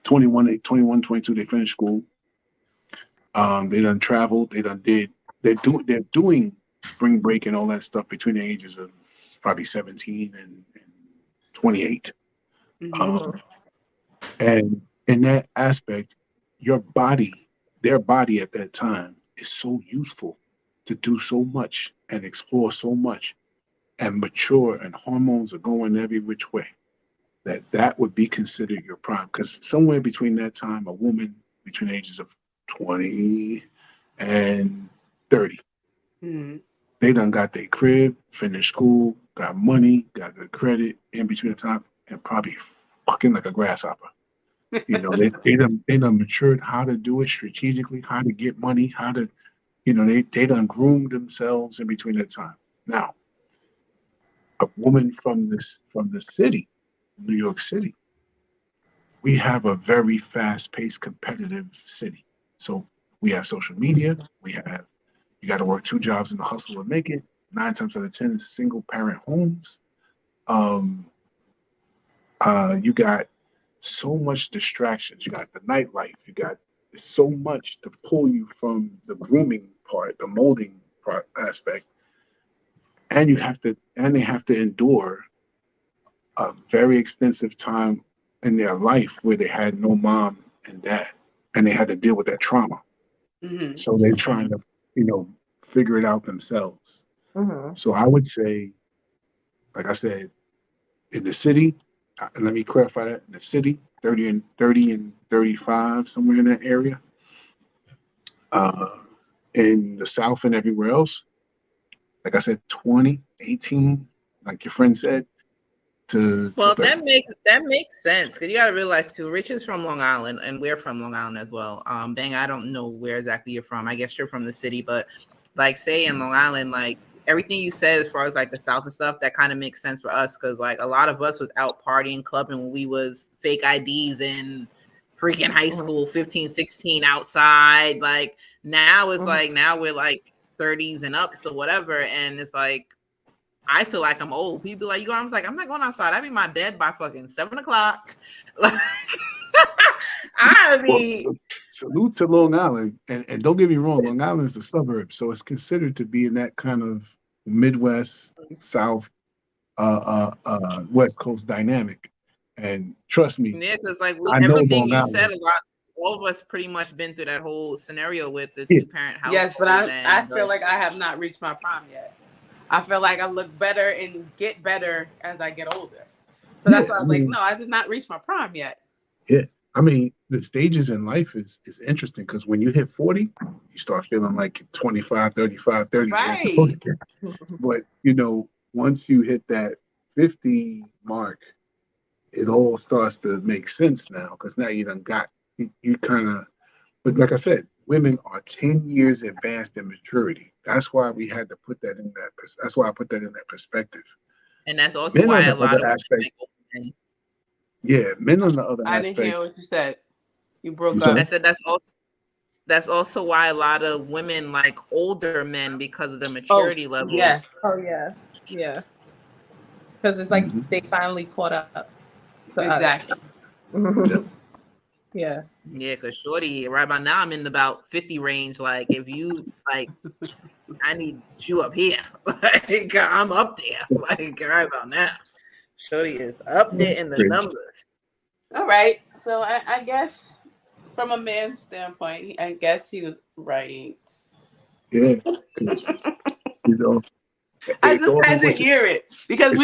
Speaker 6: 21, 22, they finished school. They done traveled. They're doing spring break and all that stuff between the ages of probably 17 and 28. And in that aspect, their body at that time is so useful to do so much and explore so much and mature, and hormones are going every which way. That would be considered your prime, because somewhere between that time, a woman between the ages of 20 and 30, they done got their crib, finished school, got money, got good credit in between the time, and probably fucking like a grasshopper. You know, they done matured how to do it strategically, how to get money, how to, they done groomed themselves in between that time. Now, a woman from the city, New York City, we have a very fast-paced, competitive city. So we have social media. You got to work 2 jobs in the hustle to make it. 9 times out of 10 is single-parent homes. You got so much distractions. You got the nightlife. You got so much to pull you from the grooming part, the molding part aspect, and they have to endure a very extensive time in their life where they had no mom and dad, and they had to deal with that trauma. So they're trying to, figure it out themselves. So I would say, like I said, in the city, and let me clarify that, in the city, 30 and 35, somewhere in that area. In the South and everywhere else, like I said, 20, 18, like your friend said, to 30.
Speaker 5: that makes sense because you got to realize too, Rich is from Long Island and we're from Long Island as well. Bang, I don't know where exactly you're from. I guess you're from the city, but like say in Long Island, like everything you said as far as like the South and stuff, that kind of makes sense for us because like a lot of us was out partying, clubbing when we was fake IDs and freaking high school, 15, 16 outside. Like now it's like, now we're like 30s and up, so whatever. And it's like, I feel like I'm old. People be like, you go, I was like, I'm not going outside. I be in my bed by fucking 7 o'clock. Like, I mean,
Speaker 6: salute to Long Island, and don't get me wrong, Long Island is the suburb, so it's considered to be in that kind of Midwest, South, West Coast dynamic. And trust me,
Speaker 5: yeah, because like
Speaker 6: I know
Speaker 5: everything
Speaker 6: Long
Speaker 5: you
Speaker 6: Island.
Speaker 5: said, all of us pretty much been through that whole scenario with the 2-parent house.
Speaker 3: Yes, but I feel like I have not reached my prime yet. I feel like I look better and get better as I get older. So that's why I was like, no, I did not reach my prime yet.
Speaker 6: Yeah. I mean, the stages in life is interesting because when you hit 40, you start feeling like 25, 35, 30.
Speaker 3: Right.
Speaker 6: But, you know, once you hit that 50 mark, it all starts to make sense now because now you done got, you kind of, but like I said, women are 10 years advanced in maturity. That's why we had to put that in that, that's why I put that in that perspective.
Speaker 5: And that's also why a lot of women,
Speaker 6: yeah, men on the other aspect.
Speaker 3: I didn't hear what you said. You broke up.
Speaker 5: I said that's also why a lot of women like older men because of the maturity level.
Speaker 3: Yes.
Speaker 4: Oh yeah. Yeah. Because it's like they finally caught up to
Speaker 3: exactly.
Speaker 4: us. Yeah.
Speaker 5: Yeah, because shorty, right by now I'm in about 50 range. Like if you like, I need you up here. Like I'm up there. Like right about now. Shorty is up there in the numbers.
Speaker 3: All right. So I guess from a man's standpoint, I guess he was right.
Speaker 6: Yeah. You know,
Speaker 3: I just had to hear it because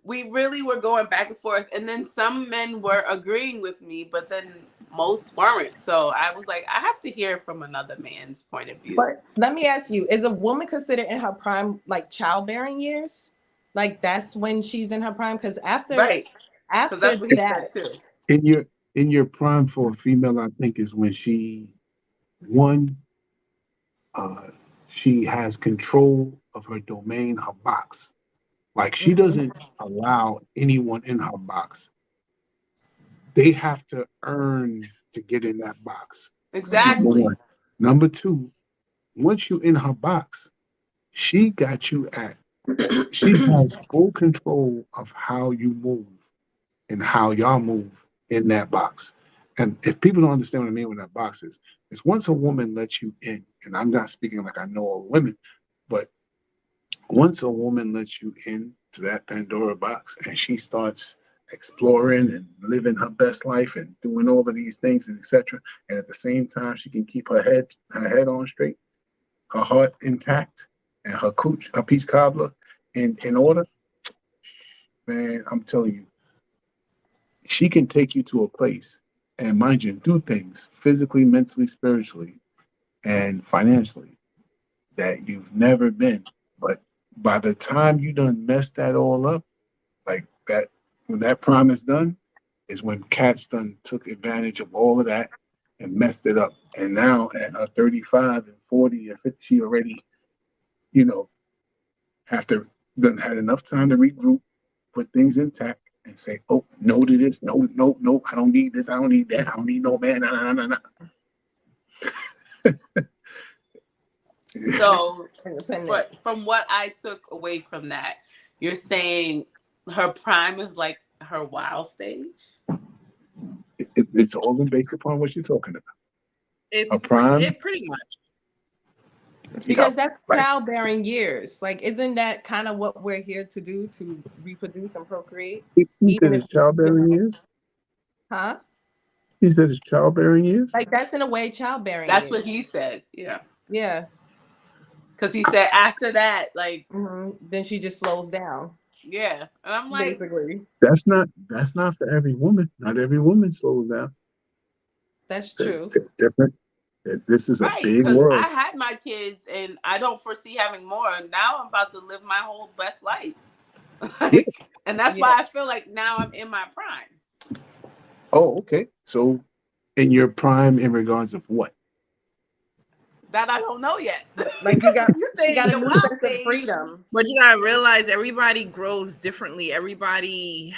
Speaker 3: we really were going back and forth, and then some men were agreeing with me, but then most weren't. So I was like, I have to hear from another man's point of view.
Speaker 4: But let me ask you, is a woman considered in her prime like childbearing years? Like that's when she's in her prime? Because after
Speaker 3: that's what he said too.
Speaker 6: In your prime for a female, I think is when she has control of her domain, her box. Like she doesn't allow anyone in her box. They have to earn to get in that box.
Speaker 3: Exactly.
Speaker 6: Number two, once you're in her box, she got you at, she has full control of how you move and how y'all move in that box. And if people don't understand what I mean with that box is once a woman lets you in, and I'm not speaking like I know all women, but once a woman lets you in to that Pandora box and she starts exploring and living her best life and doing all of these things and etc. And at the same time, she can keep her head on straight, her heart intact, and her peach cobbler in order. Man, I'm telling you, she can take you to a place and mind you, do things physically, mentally, spiritually, and financially that you've never been. But by the time you done messed that all up, like that, when that prime is done, is when cats done took advantage of all of that and messed it up. And now at 35 and 40 and 50, she already, you know, after done had enough time to regroup, put things intact, and say, oh, no to this, no, I don't need this, I don't need that, I don't need no man, nah.
Speaker 3: So, but from what I took away from that, you're saying her prime is like her wild stage?
Speaker 6: It's all been based upon what you're talking about.
Speaker 5: A prime? It pretty much.
Speaker 4: Because that's childbearing years. Like, isn't that kind of what we're here to do, to reproduce and procreate?
Speaker 6: He said it's childbearing years?
Speaker 4: Huh?
Speaker 6: He said it's childbearing years?
Speaker 4: Like, that's in a way childbearing
Speaker 3: That's
Speaker 4: years.
Speaker 3: what he said, yeah.
Speaker 4: Yeah.
Speaker 3: Because he said after that, like...
Speaker 4: then she just slows down.
Speaker 3: Yeah. And I'm like...
Speaker 4: Basically.
Speaker 6: That's not for every woman. Not every woman slows down.
Speaker 4: That's true.
Speaker 6: It's different. This is a big world.
Speaker 3: I had my kids and I don't foresee having more. Now I'm about to live my whole best life. And that's why I feel like now I'm in my prime.
Speaker 6: Oh, okay. So in your prime in regards of what?
Speaker 3: That I don't know yet.
Speaker 4: Like you got
Speaker 3: your
Speaker 4: a sense of freedom.
Speaker 5: But you gotta realize everybody grows differently. Everybody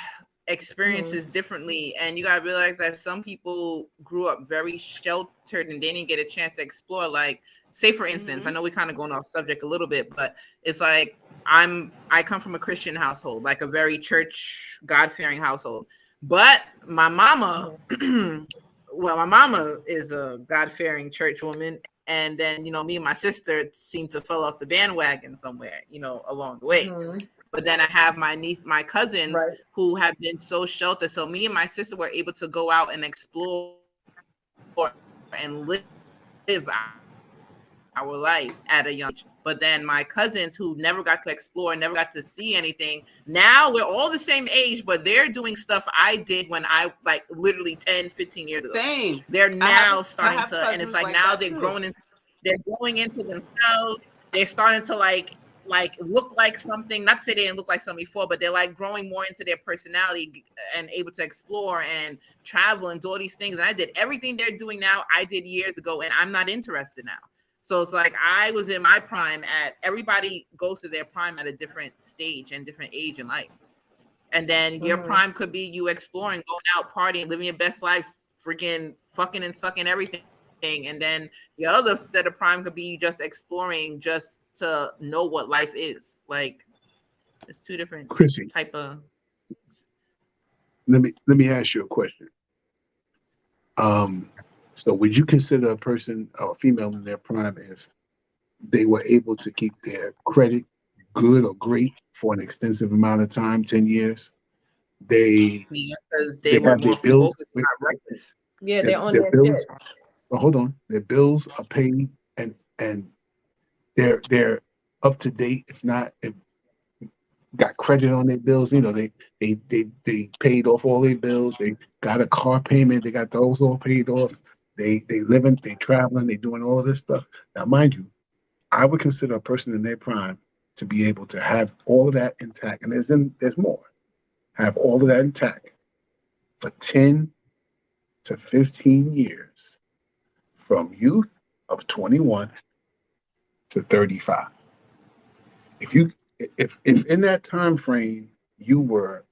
Speaker 5: experiences differently, and you gotta realize that some people grew up very sheltered and they didn't get a chance to explore. Like, say for instance, I know we're kind of going off subject a little bit, but it's like I come from a Christian household, like a very church, God-fearing household. But my mama, well, my mama is a God-fearing church woman, and then me and my sister seem to fall off the bandwagon somewhere, along the way. But then I have my cousins who have been so sheltered. So me and my sister were able to go out and explore and live our life at a young age. But then my cousins who never got to explore, never got to see anything, now we're all the same age, but they're doing stuff I did when I literally 10, 15 years ago.
Speaker 3: Same.
Speaker 5: They're now starting to, and it's
Speaker 3: like
Speaker 5: now they're growing into themselves. They're starting to look like something. Not to say they didn't look like something before, but they're growing more into their personality and able to explore and travel and do all these things. And I did everything they're doing now, I did years ago, and I'm not interested now. So it's I was in my prime everybody goes to their prime at a different stage and different age in life. And then your prime could be you exploring, going out, partying, living your best life, freaking fucking and sucking everything. And then the other set of prime could be you just exploring just to know what life is. It's two different
Speaker 6: Chrissy,
Speaker 5: type of.
Speaker 6: let me ask you a question. So would you consider a person or a female in their prime if they were able to keep their credit good or great for an extensive amount of time, 10 years?
Speaker 5: Because they were
Speaker 6: have
Speaker 5: more
Speaker 6: their bills,
Speaker 5: focused, not reckless.
Speaker 4: Yeah, they're on
Speaker 6: their
Speaker 4: their
Speaker 6: bills.
Speaker 4: shit.
Speaker 6: Well, hold on, their bills are paid and they're up to date. If not, got credit on their bills. They paid off all their bills. They got a car payment. They got those all paid off. They living, they traveling, they doing all of this stuff. Now, mind you, I would consider a person in their prime to be able to have all of that intact. And there's more. Have all of that intact for 10 to 15 years, from youth of 21 to 35. If in that time frame you were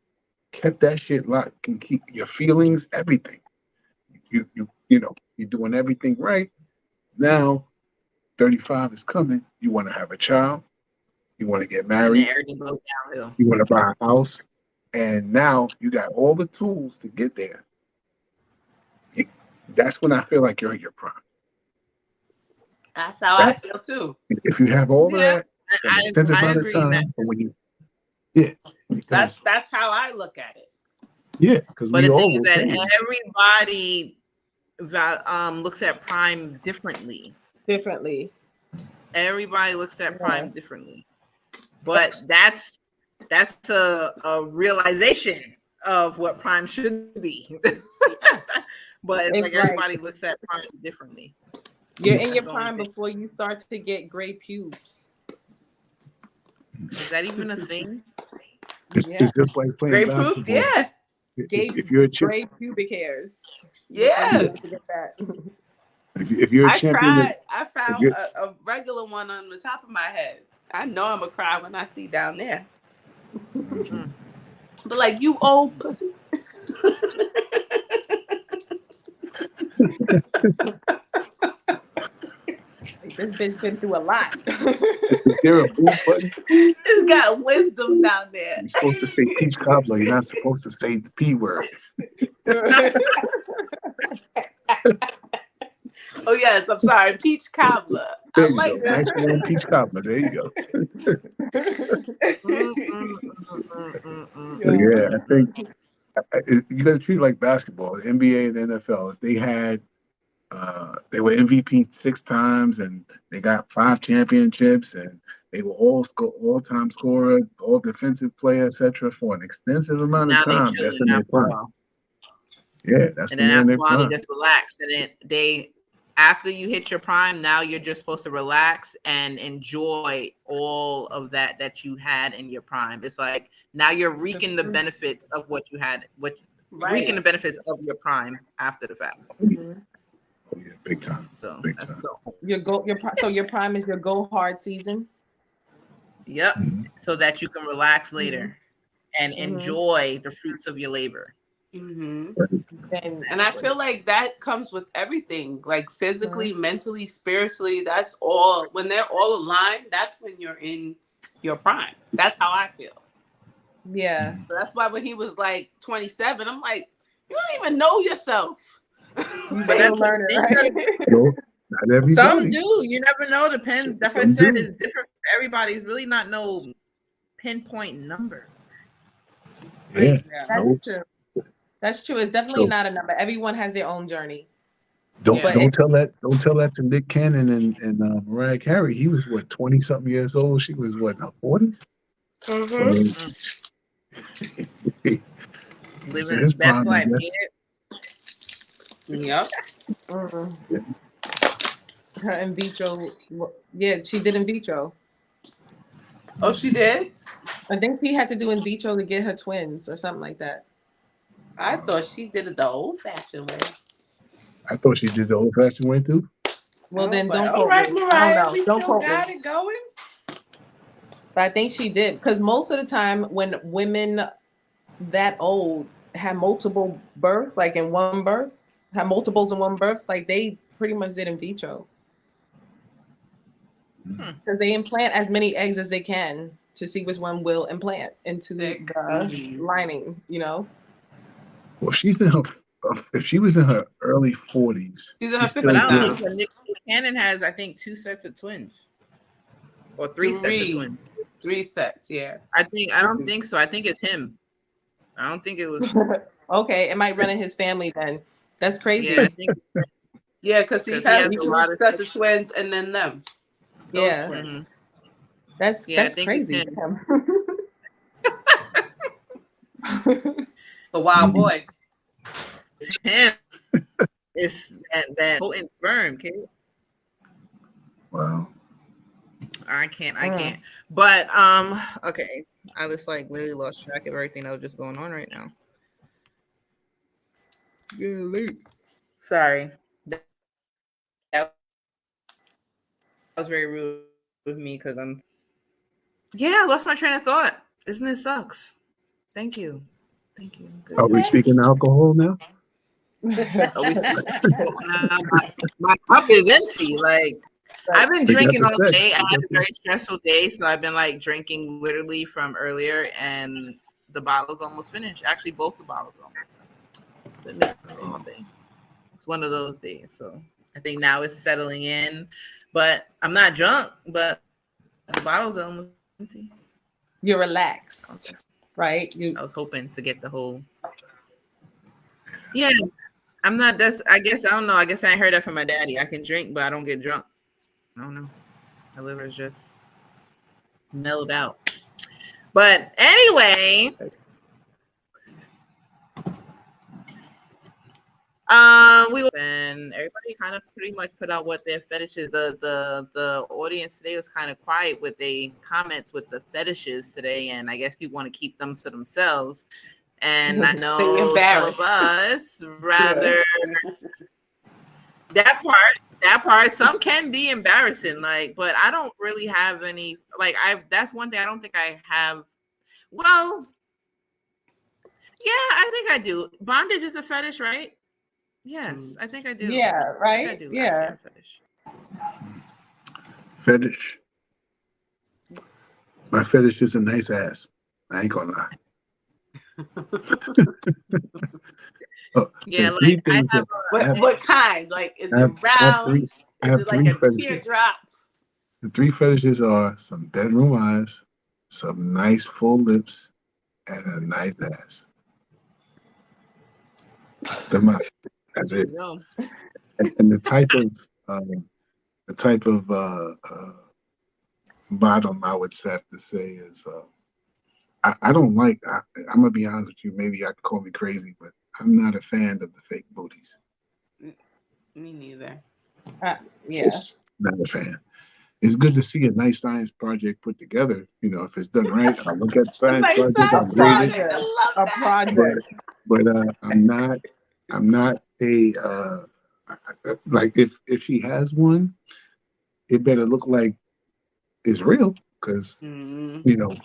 Speaker 6: kept that shit locked, can keep your feelings, everything. You're doing everything right. Now 35 is coming. You want to have a child, you want to get married,
Speaker 5: and everything goes downhill.
Speaker 6: You want to buy a house, and now you got all the tools to get there. That's when I feel like you're in your prime.
Speaker 3: That's how I feel too.
Speaker 6: If you have all of that, an extended amount of time,
Speaker 5: that.
Speaker 6: when you,
Speaker 3: that's how I look at it.
Speaker 6: Yeah, because
Speaker 5: but the thing is that everybody looks at prime differently. Everybody looks at prime differently, but that's a realization of what prime should be. But it's everybody looks at prime differently.
Speaker 4: You're in your prime before you start to get gray pubes.
Speaker 5: Is that even a thing?
Speaker 6: It's just like playing basketball.
Speaker 3: Yeah.
Speaker 6: If you're a
Speaker 4: gray pubic hairs.
Speaker 3: Yeah.
Speaker 6: If you're a champion,
Speaker 3: I found a regular one on the top of my head. I know I'm gonna cry when I see down there.
Speaker 5: Mm-hmm.
Speaker 3: But you old pussy.
Speaker 4: This bitch been through a lot.
Speaker 6: Is there a blue button?
Speaker 3: It's got wisdom down there.
Speaker 6: You're supposed to say peach cobbler. You're not supposed to say the P word.
Speaker 3: Oh yes, I'm sorry, peach cobbler.
Speaker 6: There
Speaker 3: I
Speaker 6: you
Speaker 3: like
Speaker 6: go.
Speaker 3: that.
Speaker 6: Nice warm peach cobbler. There you go. Yeah, I think you got to treat it like basketball. The NBA and the NFL. They were MVP 6 times, and they got 5 championships, and they were all-time scorer, all defensive player, etc. for an extensive amount of time. That's in their prime. Yeah, that's
Speaker 5: and then after a while
Speaker 6: prime.
Speaker 5: they just relax, and then after you hit your prime, now you're just supposed to relax and enjoy all of that you had in your prime. It's like now you're reaping the benefits of what you had, reaping the benefits of your prime after the fact.
Speaker 6: Oh yeah, big time.
Speaker 5: So
Speaker 6: big time.
Speaker 4: Your prime is your go hard season.
Speaker 5: Yep. So that you can relax later and enjoy the fruits of your labor.
Speaker 3: And
Speaker 4: And
Speaker 3: I feel like that comes with everything, like physically, mentally, spiritually. That's all. When they're all aligned, that's when you're in your prime. That's how I feel.
Speaker 4: yeah.
Speaker 3: So that's why when he was like 27, I'm like, you don't even know yourself.
Speaker 4: You
Speaker 5: But
Speaker 4: still
Speaker 5: that's
Speaker 4: learning, right?
Speaker 6: No, not everybody.
Speaker 5: Some do. You never know. Depends. That's what I
Speaker 6: Some
Speaker 5: said.
Speaker 6: do.
Speaker 5: It's different for everybody. It's really not no pinpoint number.
Speaker 6: Yeah.
Speaker 4: That's
Speaker 6: No.
Speaker 4: true. That's true. It's definitely
Speaker 6: So
Speaker 4: not a number. Everyone has their own journey.
Speaker 6: don't
Speaker 4: But
Speaker 6: don't tell that to Nick Cannon and Mariah Carey. He was what 20-something years old. She was what in her 40s.
Speaker 5: Living
Speaker 6: His
Speaker 5: his best
Speaker 6: prime, I
Speaker 5: life.
Speaker 6: guess.
Speaker 3: Yep.
Speaker 4: her in vitro, yeah, she did in vitro.
Speaker 3: Oh, she did?
Speaker 4: I think she had to do in vitro to get her twins or something like that.
Speaker 3: I thought she did it the old-fashioned way.
Speaker 6: I thought she did the old-fashioned way too.
Speaker 4: Well,
Speaker 3: I
Speaker 4: then
Speaker 3: was
Speaker 4: don't
Speaker 3: like,
Speaker 4: quote
Speaker 3: all right,
Speaker 4: me. I
Speaker 3: Mariah,
Speaker 4: don't know.
Speaker 3: we
Speaker 4: Don't
Speaker 3: still
Speaker 4: quote
Speaker 3: got
Speaker 4: me.
Speaker 3: it going.
Speaker 4: But I think she did because most of the time when women that old have multiple births, like in one birth, have multiples in one birth, like they pretty much did in vitro. Because they implant as many eggs as they can to see which one will implant into the lining, you know?
Speaker 6: Well, she's in her. If she was in her early 40s,
Speaker 3: She's in her
Speaker 6: she's
Speaker 3: 50s
Speaker 6: still
Speaker 5: But I don't
Speaker 3: now.
Speaker 6: good.
Speaker 5: think so. Nick Cannon has, I think, 2 sets of twins. Or 3 sets of twins.
Speaker 3: 3 sets, yeah.
Speaker 5: I don't think so. I think it's him. I don't think it was.
Speaker 4: Okay, it might run in his family then. That's crazy.
Speaker 5: Yeah, I think.
Speaker 3: Yeah, because he
Speaker 5: 'Cause he
Speaker 3: has
Speaker 5: has a
Speaker 3: 2
Speaker 5: lot of
Speaker 3: sets of twins and then them. Those
Speaker 4: Yeah.
Speaker 3: twins.
Speaker 4: That's
Speaker 5: Yeah, I think it's
Speaker 4: crazy.
Speaker 5: him.
Speaker 3: The wild boy.
Speaker 5: It's him. It's that potent sperm, kid.
Speaker 6: Wow.
Speaker 5: I can't. But okay. I just like literally lost track of everything that was just going on right now. Getting late. Sorry. That was very rude with me because I lost my train of thought. Isn't it sucks? Thank you.
Speaker 6: Are we speaking alcohol now?
Speaker 5: My cup is empty. Like I've been drinking all day. I had a very stressful day, so I've been like drinking literally from earlier, and the bottle's almost finished. Actually, both the bottles are almost done. Been mixing all day. It's one of those days. So I think now it's settling in, but I'm not drunk. But the bottle's almost empty.
Speaker 4: You're relaxed, right?
Speaker 5: I was hoping to get the whole. Yeah, I'm not. I guess I don't know. I guess I ain't heard that from my daddy. I can drink, but I don't get drunk. I don't know. My liver's just mellowed out. But anyway, and everybody kind of pretty much put out what their fetishes. The audience today was kind of quiet with their comments with the fetishes today, and I guess people want to keep them to themselves. And I know some of us rather that part. Some can be embarrassing, like, but I don't really have any. Like, that's one thing I don't think I have. Well, yeah, I think I do. Bondage is a fetish, right? Yes, I think I do.
Speaker 4: Yeah, right?
Speaker 5: I do.
Speaker 4: Yeah.
Speaker 6: Fetish. My fetish is a nice ass. I ain't gonna lie.
Speaker 5: Yeah, like I have.
Speaker 3: What kind? Like, is it round? Is it like a teardrop?
Speaker 6: The 3 fetishes are some bedroom eyes, some nice full lips, and a nice ass. That's it. And the type of bottom I would have to say is I don't like. I'm gonna be honest with you. Maybe I call me crazy, but I'm not a fan of the fake booties.
Speaker 3: Me neither.
Speaker 4: Yeah,
Speaker 6: Just not a fan. It's good to see a nice science project put together. You know, if it's done right, I'll look at the science project and grade it.
Speaker 3: I love that.
Speaker 6: But I'm not a like if she has one, it better look like it's real because you know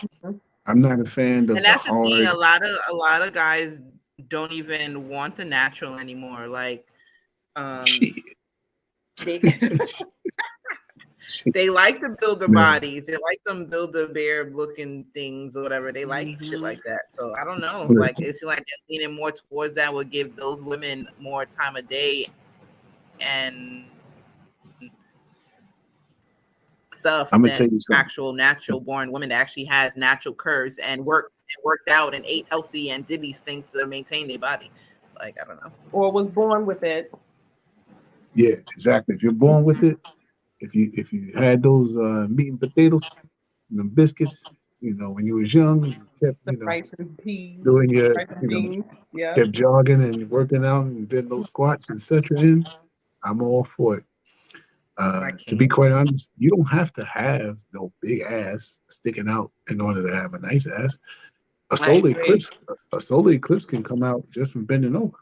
Speaker 6: I'm not a fan of
Speaker 5: And
Speaker 6: the
Speaker 5: that's the thing.
Speaker 6: hard.
Speaker 5: A lot of guys don't even want the natural anymore. Like,
Speaker 6: Shit.
Speaker 5: they they like to build their
Speaker 6: Man,
Speaker 5: bodies. They like them build the bear looking things or whatever. They like shit like that. So I don't know. Like
Speaker 6: listen,
Speaker 5: it's like they're leaning more towards that would give those women more time of day and stuff
Speaker 6: I'm gonna tell
Speaker 5: than
Speaker 6: you something.
Speaker 5: actual natural born women that actually has natural curves and worked out and ate healthy and did these things to maintain their body. Like I don't know.
Speaker 4: Or was born with it.
Speaker 6: Yeah, exactly. If you're born with it, if you had those meat and potatoes and them biscuits, when you was young, and you kept
Speaker 4: The rice and peas,
Speaker 6: doing your
Speaker 4: rice and beans. Yeah.
Speaker 6: kept jogging and working out and did those squats, etc. In, I'm all for it.
Speaker 5: I
Speaker 6: To be
Speaker 5: can't.
Speaker 6: quite honest, you don't have to have no big ass sticking out in order to have a nice ass. A
Speaker 3: I
Speaker 6: solar
Speaker 3: agree.
Speaker 6: eclipse, a solar eclipse can come out just from bending over.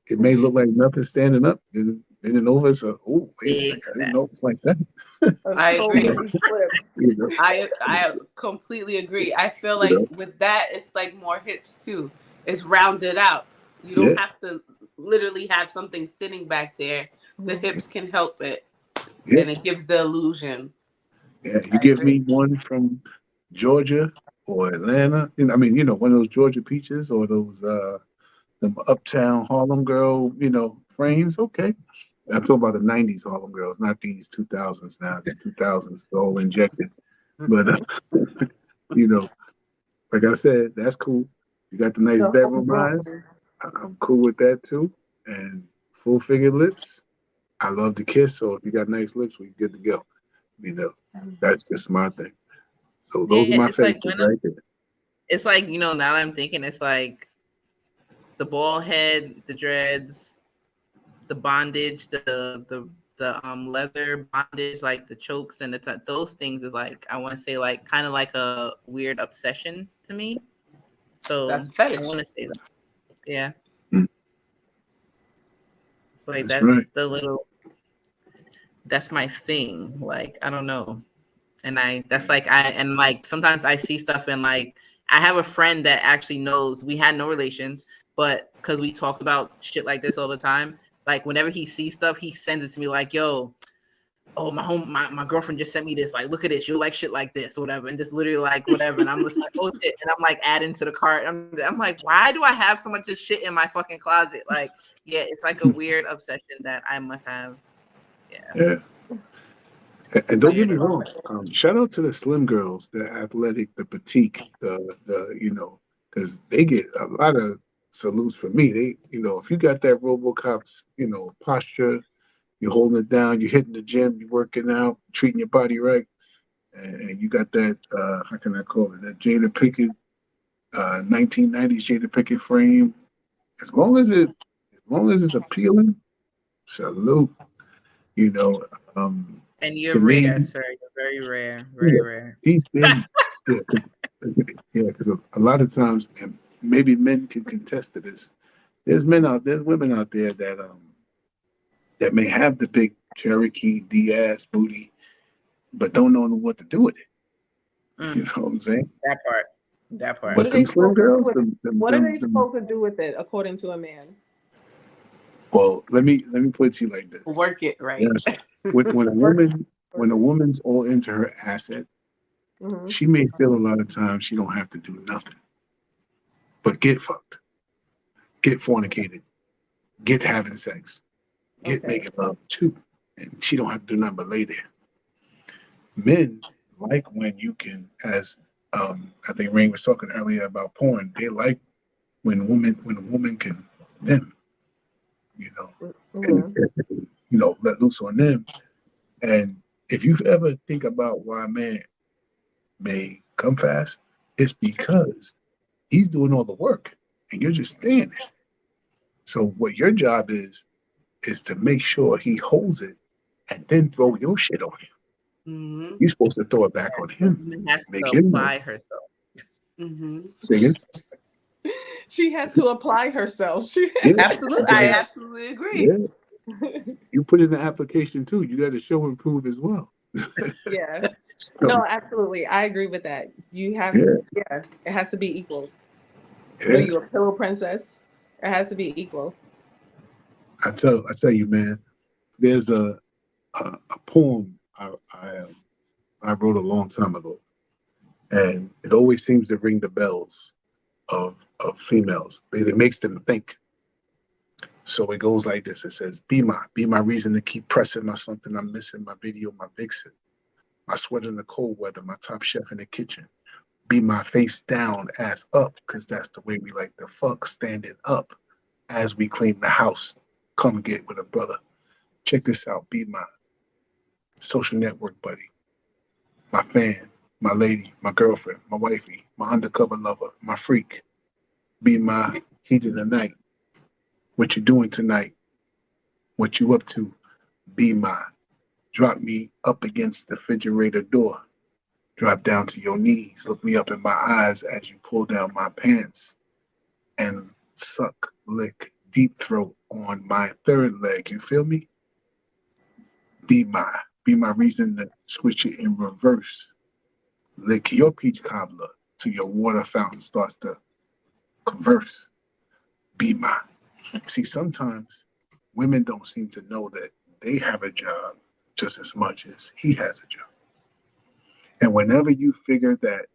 Speaker 6: It may look like nothing standing up, and bending over is oh wait a
Speaker 5: Big
Speaker 6: second, I didn't
Speaker 5: fat.
Speaker 6: know it's like that.
Speaker 3: I
Speaker 4: A
Speaker 3: agree.
Speaker 4: solar eclipse.
Speaker 6: You know,
Speaker 3: I completely agree. I feel
Speaker 6: you
Speaker 3: like
Speaker 6: know,
Speaker 3: with that, it's like more hips too. It's rounded out. You
Speaker 6: yeah,
Speaker 3: don't have to literally have something sitting back there. The hips can help it,
Speaker 6: yeah,
Speaker 3: and it gives the illusion.
Speaker 6: yeah. You
Speaker 3: I
Speaker 6: give me
Speaker 3: agree.
Speaker 6: one from Georgia or Atlanta, I mean, one of those Georgia peaches or those them uptown Harlem girl, frames. Okay, I'm talking about the '90s Harlem girls, not these 2000s. Now the 2000s all injected, but you know, like I said, that's cool. You got the nice
Speaker 4: The
Speaker 6: bedroom eyes.
Speaker 4: homegrown.
Speaker 6: I'm cool with that too. And full figure lips. I love to kiss, so if you got nice lips, we're good to go. That's just my thing. So
Speaker 5: Yeah,
Speaker 6: those are my
Speaker 5: it's like
Speaker 6: fetishes right there.
Speaker 5: it's like now that I'm thinking, it's like the bald head, the dreads, the bondage, the leather bondage, like the chokes and those things is like I want to say like kind of like a weird obsession to me. So
Speaker 3: That's a
Speaker 5: I
Speaker 3: fetish.
Speaker 5: want to say that. Yeah.
Speaker 6: Mm,
Speaker 5: It's like
Speaker 6: that's right.
Speaker 5: that's my thing. Like I don't know. And and like sometimes I see stuff and like I have a friend that actually knows we had no relations, but because we talk about shit like this all the time, like whenever he sees stuff, he sends it to me like, yo, oh my girlfriend just sent me this, like look at this, you like shit like this or whatever, and just literally like whatever, and I'm just like, oh shit, and I'm like adding to the cart. I'm like, why do I have so much of this shit in my fucking closet? Like, yeah, it's like a weird obsession that I must have.
Speaker 6: Yeah. And don't get me
Speaker 5: Weirdo.
Speaker 6: wrong. Shout out to the slim girls, the athletic, the petite, because they get a lot of salutes from me. They, if you got that RoboCop's, posture, you're holding it down, you're hitting the gym, you're working out, treating your body right, and you got that, how can I call it, that Jada Pinkett, 1990s Jada Pinkett frame. As long as it's appealing, salute. You know, um,
Speaker 5: And you're
Speaker 6: to me,
Speaker 5: rare, sir. You're very rare,
Speaker 6: yeah,
Speaker 5: very rare.
Speaker 6: these men, yeah, because a lot of times, and maybe men can contest to this. There's women out there that may have the big Cherokee D-ass booty, but don't know what to do with it.
Speaker 5: Mm,
Speaker 6: You know what I'm saying?
Speaker 5: that part. That part.
Speaker 4: What
Speaker 6: But
Speaker 4: are they
Speaker 6: them slim
Speaker 4: supposed to do
Speaker 6: girls,
Speaker 4: with it? What are they supposed to do with it, according to a man?
Speaker 6: well, let me put it to you like this.
Speaker 3: Work it right.
Speaker 6: Yes, when a woman's all into her asset,
Speaker 4: Mm-hmm.
Speaker 6: she may feel a lot of times she don't have to do nothing but get fucked, get fornicated, get having sex, get
Speaker 4: Okay.
Speaker 6: making love too, and she don't have to do nothing but lay there. Men like when you can, as I think Rain was talking earlier about porn. They like when a woman can them,
Speaker 4: Mm-hmm.
Speaker 6: and let loose on them. And if you ever think about why a man may come fast, it's because he's doing all the work and you're just standing. So what your job is to make sure he holds it and then throw your shit on him.
Speaker 3: Mm-hmm.
Speaker 6: You're supposed to throw it back on
Speaker 5: The
Speaker 6: him.
Speaker 5: woman has
Speaker 6: Make
Speaker 5: to
Speaker 6: him know.
Speaker 5: apply herself.
Speaker 3: Mm-hmm.
Speaker 6: Say again?
Speaker 4: She has to apply herself.
Speaker 6: Yeah,
Speaker 3: Absolutely. I absolutely agree.
Speaker 6: yeah. You put in the application too. You got to show and prove as well.
Speaker 4: Yeah.
Speaker 6: So,
Speaker 4: No, absolutely. I agree with that. You have,
Speaker 6: yeah.
Speaker 4: yeah, Yeah, it has to be equal. What are you, a pillow princess? It has to be equal.
Speaker 6: I tell you, man. There's a poem I wrote a long time ago, and it always seems to ring the bells of females. It makes them think. So it goes like this. It says, be my reason to keep pressing my something I'm missing, my video, my vixen, my sweater in the cold weather, my top chef in the kitchen. Be my face down, ass up, because that's the way we like to fuck, standing up as we clean the house. Come get with a brother. Check this out. Be my social network buddy, my fan, my lady, my girlfriend, my wifey, my undercover lover, my freak. Be my heat of the night. What you doing tonight? What you up to? Be my. Drop me up against the refrigerator door. Drop down to your knees. Look me up in my eyes as you pull down my pants and suck, lick, deep throat on my third leg. You feel me? Be my reason to switch it in reverse. Lick your peach cobbler till your water fountain starts to converse. Be my. See, sometimes women don't seem to know that they have a job just as much as he has a job. And whenever you figure that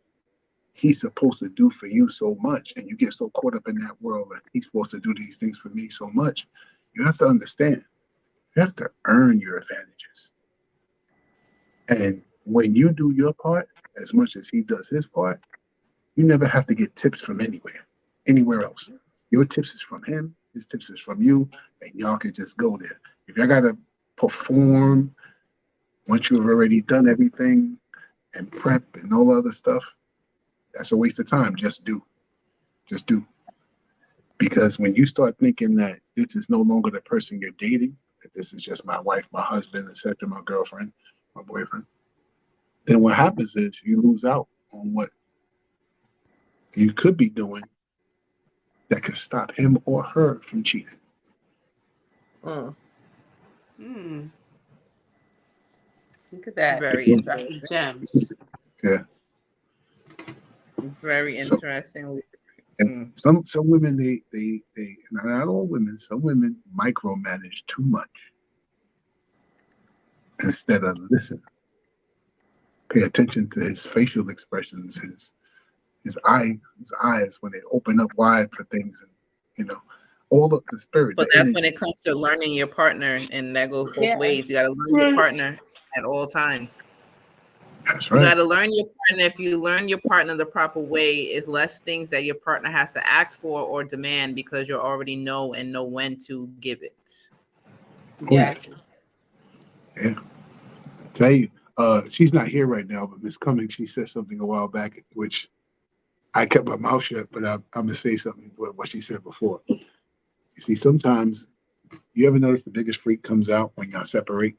Speaker 6: he's supposed to do for you so much, and you get so caught up in that world that he's supposed to do these things for me so much, you have to understand, you have to earn your advantages. And when you do your part as much as he does his part, you never have to get tips from anywhere else. Your tips is from him, his tips is from you, and y'all can just go there. If y'all gotta perform once you've already done everything and prep and all other stuff, that's a waste of time. Just do. Because when you start thinking that this is no longer the person you're dating, that this is just my wife, my husband, etc., my girlfriend, my boyfriend, then what happens is you lose out on what you could be doing that could stop him or her from cheating.
Speaker 3: Look at that.
Speaker 5: Very interesting.
Speaker 3: Gem.
Speaker 6: Yeah.
Speaker 5: Very interesting.
Speaker 6: And some women they not all women, some women micromanage too much instead of listen. Pay attention to his facial expressions, his eyes when they open up wide for things, and all of the spirit.
Speaker 5: But
Speaker 6: the
Speaker 5: that's
Speaker 6: energy.
Speaker 5: when it comes to learning your partner, and that goes both ways. You got to learn your partner at all times.
Speaker 6: That's right.
Speaker 5: You got to learn your partner. If you learn your partner the proper way, it's less things that your partner has to ask for or demand because you already know when to give it.
Speaker 4: Yes.
Speaker 6: Yeah. Tell you, she's not here right now, but Miss Cummings, she said something a while back, which I kept my mouth shut, but I'm gonna say something what she said before. You see, sometimes you ever notice the biggest freak comes out when y'all separate,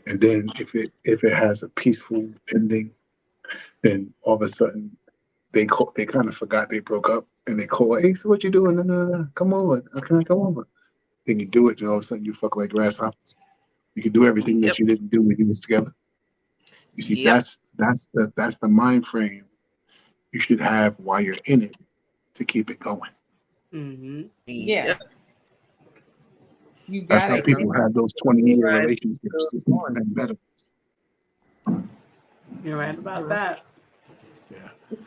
Speaker 6: and then if it has a peaceful ending, then all of a sudden they kind of forgot they broke up, and they call, hey, so what you doing? No, come over, can I come over? Then you do it, and all of a sudden you fuck like grasshoppers. You can do everything that you didn't do when you was together. You see, that's the mind frame you should have while you're in it to keep it going.
Speaker 3: Mm-hmm.
Speaker 4: Yeah. You
Speaker 6: That's
Speaker 4: got
Speaker 6: how
Speaker 4: it.
Speaker 6: people have those 20-year relationships and better.
Speaker 3: You're right about that.
Speaker 6: Yeah.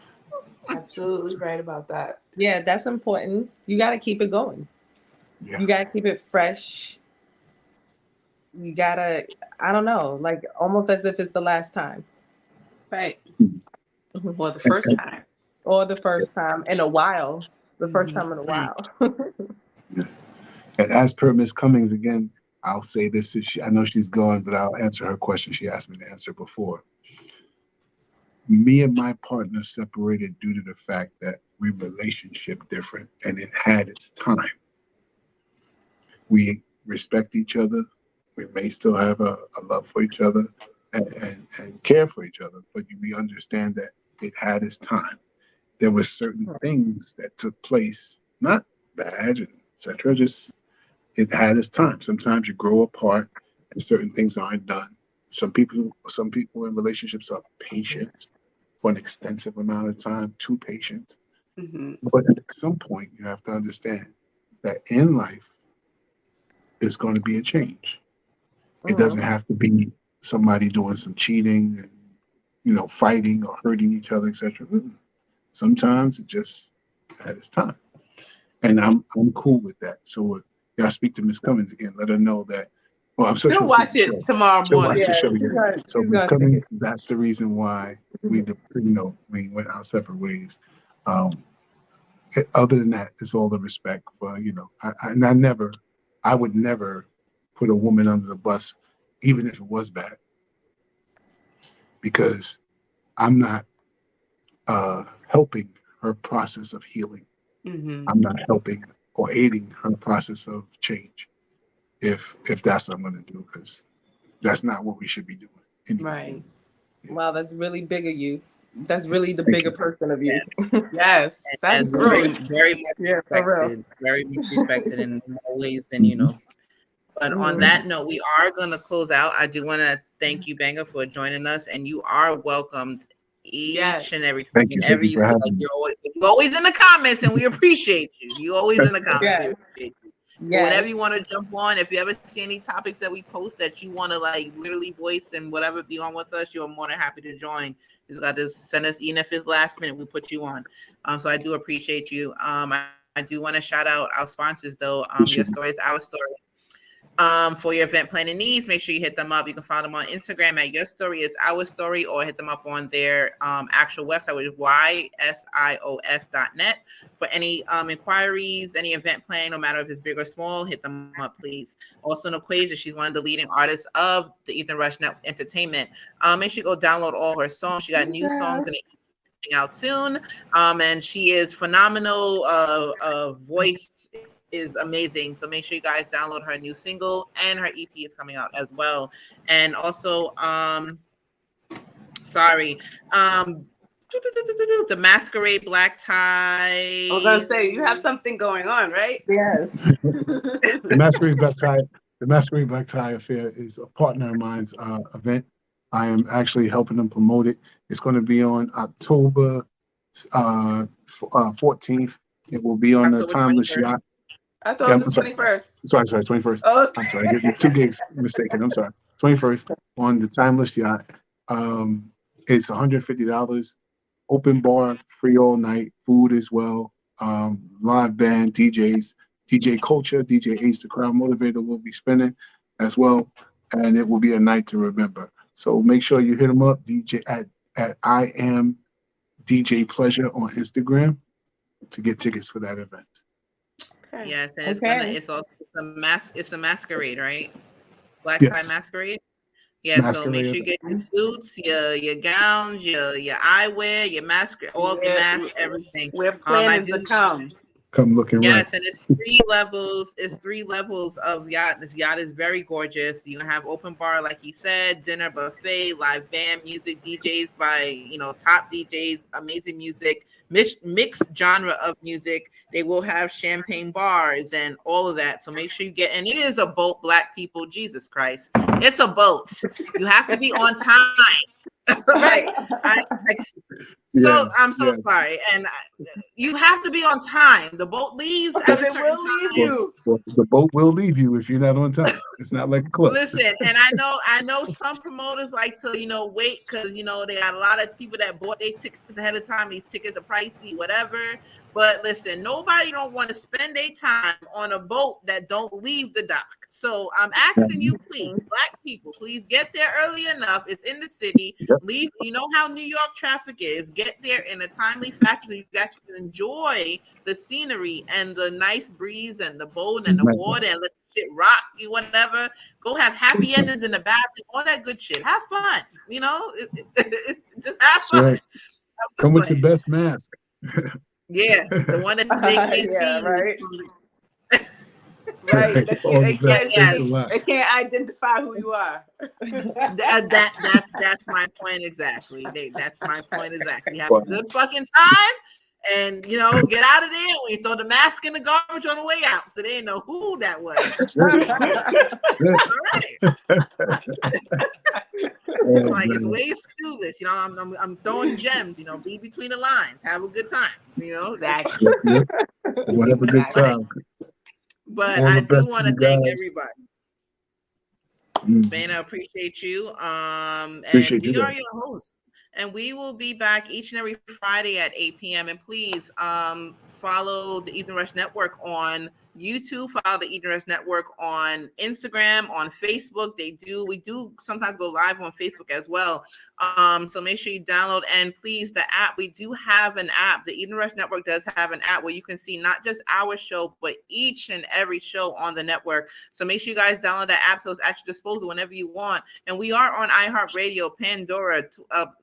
Speaker 3: Absolutely right about that.
Speaker 4: Yeah, that's important. You got to keep it going.
Speaker 6: Yeah.
Speaker 4: You got to keep it fresh. You got to, I don't know, like almost as if it's the last time.
Speaker 3: Right. Or the first time.
Speaker 4: Or the first time in a while. The first time in a while.
Speaker 6: Yeah. And as per Miss Cummings, again, I'll say this. I know she's gone, but I'll answer her question she asked me to answer before. Me and my partner separated due to the fact that we relationship different, and it had its time. We respect each other. We may still have a love for each other and care for each other, but we understand that it had its time. There were certain things that took place, not bad, and etc. Just it had its time. Sometimes you grow apart, and certain things aren't done. Some people in relationships are patient. for an extensive amount of time, too patient.
Speaker 3: Mm-hmm.
Speaker 6: But at some point, you have to understand that in life, there's going to be a change. It doesn't have to be somebody doing some cheating and, you know, fighting or hurting each other, etc. Sometimes it just at its time, and I'm cool with that. So y'all speak to Miss Cummings again. Let her know that. Well, I'm sure
Speaker 3: She'll
Speaker 6: she'll see
Speaker 3: watch
Speaker 6: the
Speaker 3: it
Speaker 6: show.
Speaker 3: tomorrow
Speaker 6: She'll watch
Speaker 3: morning.
Speaker 6: the show.
Speaker 4: she's
Speaker 6: Yeah.
Speaker 4: gonna-
Speaker 6: So
Speaker 4: she's
Speaker 6: Miss
Speaker 4: gonna
Speaker 6: Cummings, that's the reason why we went our separate ways. Other than that, it's all the respect for, you know, I would never put a woman under the bus, even if it was bad, because I'm not helping her process of healing.
Speaker 3: Mm-hmm.
Speaker 6: I'm not helping or aiding her process of change. If that's what I'm going to do, because that's not what we should be doing. Anyway.
Speaker 3: Right.
Speaker 4: Wow, that's really big of you. That's really the
Speaker 6: Thank
Speaker 4: bigger
Speaker 6: you.
Speaker 4: person of you.
Speaker 3: Yes, that's
Speaker 5: And
Speaker 3: great.
Speaker 5: very much
Speaker 4: Yeah, for real.
Speaker 5: respected, very much respected in more ways than you know. But on that note, we are going to close out. I do want to thank you, Banger, for joining us, and you are welcomed each and every time.
Speaker 6: Thank you. Thank you for having me.
Speaker 5: You're always in the comments, and we appreciate you. You're always in the comments.
Speaker 4: Yes.
Speaker 5: We appreciate you.
Speaker 4: Yes.
Speaker 5: Whatever you want to jump on, if you ever see any topics that we post that you want to like literally voice and whatever be on with us, you're more than happy to join. You just got to send us, even if it's last minute, we put you on. So I do appreciate you. I do want to shout out our sponsors though. Your Story is Our Story. For your event planning needs, make sure you hit them up. You can follow them on Instagram at Your Story is Our Story, or hit them up on their actual website, which is ysios.net. For any inquiries, any event plan, no matter if it's big or small, hit them up, please. Also, Naquasia, she's one of the leading artists of the Ethan Rush Entertainment. Make sure you go download all her songs. She got new songs and out soon. And she is phenomenal. Voice is amazing. So make sure you guys download her new single, and her EP is coming out as well. And also, the Masquerade Black Tie.
Speaker 3: I was gonna say you have something going on, right?
Speaker 4: Yes.
Speaker 6: The Masquerade Black Tie. The Masquerade Black Tie Affair is a partner of mine's event. I am actually helping them promote it. It's going to be on October 14th. It will be on the Timeless
Speaker 5: 21st.
Speaker 6: Yacht.
Speaker 3: I thought it was the 21st.
Speaker 6: Sorry, 21st.
Speaker 3: Oh.
Speaker 6: I'm sorry, I get 2 gigs mistaken. I'm sorry. 21st on the Timeless Yacht. It's $150. Open bar, free all night, food as well. Live band, DJs, DJ Culture, DJ Ace, the Crowd Motivator will be spinning as well. And it will be a night to remember. So make sure you hit them up, DJ at I am DJ Pleasure on Instagram to get tickets for that event.
Speaker 5: Yes, and it's a masquerade, right? Black tie masquerade. Yeah, masquerade. So make sure you get your suits, your gowns, your eyewear, your mask, all the masks, everything.
Speaker 3: We're planning to come.
Speaker 6: Come looking
Speaker 5: yes,
Speaker 6: right.
Speaker 5: And it's 3 levels. It's 3 levels of yacht. This yacht is very gorgeous. You have open bar, like he said, dinner buffet, live band, music, DJs by top DJs, amazing music, mixed genre of music. They will have champagne bars and all of that. So make sure you get. And it is a boat, Black people. Jesus Christ, it's a boat. You have to be on time. I'm so sorry, and you have to be on time. The boat leaves.
Speaker 3: It will leave you.
Speaker 6: Well, the boat will leave you if you're not on time. It's not like a club.
Speaker 5: Listen, and I know some promoters like to wait because they got a lot of people that bought their tickets ahead of time. These tickets are pricey, whatever. But listen, nobody don't want to spend their time on a boat that don't leave the dock. So I'm asking you, please, Black people, please get there early enough. It's in the city. Leave. You know how New York traffic is. Get there in a timely fashion so you guys can enjoy the scenery and the nice breeze and the boat and the water and let the shit rock you, whatever. Go have happy endings in the bathroom, all that good shit. Have fun. Just have fun.
Speaker 6: Right. Come with the best mask.
Speaker 5: Yeah, the one that they can't see.
Speaker 4: Right.
Speaker 3: Right. They can't identify who you are.
Speaker 5: That's my point exactly. That's my point exactly. Have a good fucking time and get out of there when you throw the mask in the garbage on the way out. So they didn't know who that was.
Speaker 6: That's it.
Speaker 5: All right. It's
Speaker 6: Oh,
Speaker 5: like it's
Speaker 6: man.
Speaker 5: ways to do this. You know, I'm throwing gems. You know, be between the lines, have a good time. You know,
Speaker 3: Exactly.
Speaker 6: Yep. We'll have a good time.
Speaker 5: But
Speaker 6: All
Speaker 5: I
Speaker 6: the
Speaker 5: do
Speaker 6: best to
Speaker 5: want
Speaker 6: you
Speaker 5: to thank
Speaker 6: guys.
Speaker 5: everybody.
Speaker 6: Mm.
Speaker 5: Bana, appreciate you. And
Speaker 6: Appreciate you
Speaker 5: we are
Speaker 6: guys.
Speaker 5: your hosts. And we will be back each and every Friday at 8 p.m. And please follow the Evening Rush Network on YouTube, follow the Evening Rush Network on Instagram, on Facebook. We do sometimes go live on Facebook as well. So make sure you download, and please, the app, we do have an app. The Evening Rush Network does have an app where you can see not just our show, but each and every show on the network. So make sure you guys download that app so it's at your disposal whenever you want. And we are on iHeartRadio, Pandora,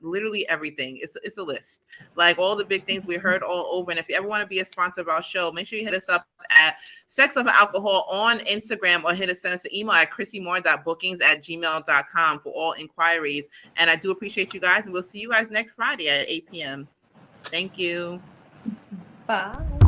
Speaker 5: literally everything. It's a list. Like all the big things we heard all over. And if you ever want to be a sponsor of our show, make sure you hit us up at Sex of Alcohol on Instagram, or send us an email at chrissymore.bookings@gmail.com for all inquiries. And I do appreciate you guys, and we'll see you guys next Friday at 8 p.m. Thank you.
Speaker 4: Bye.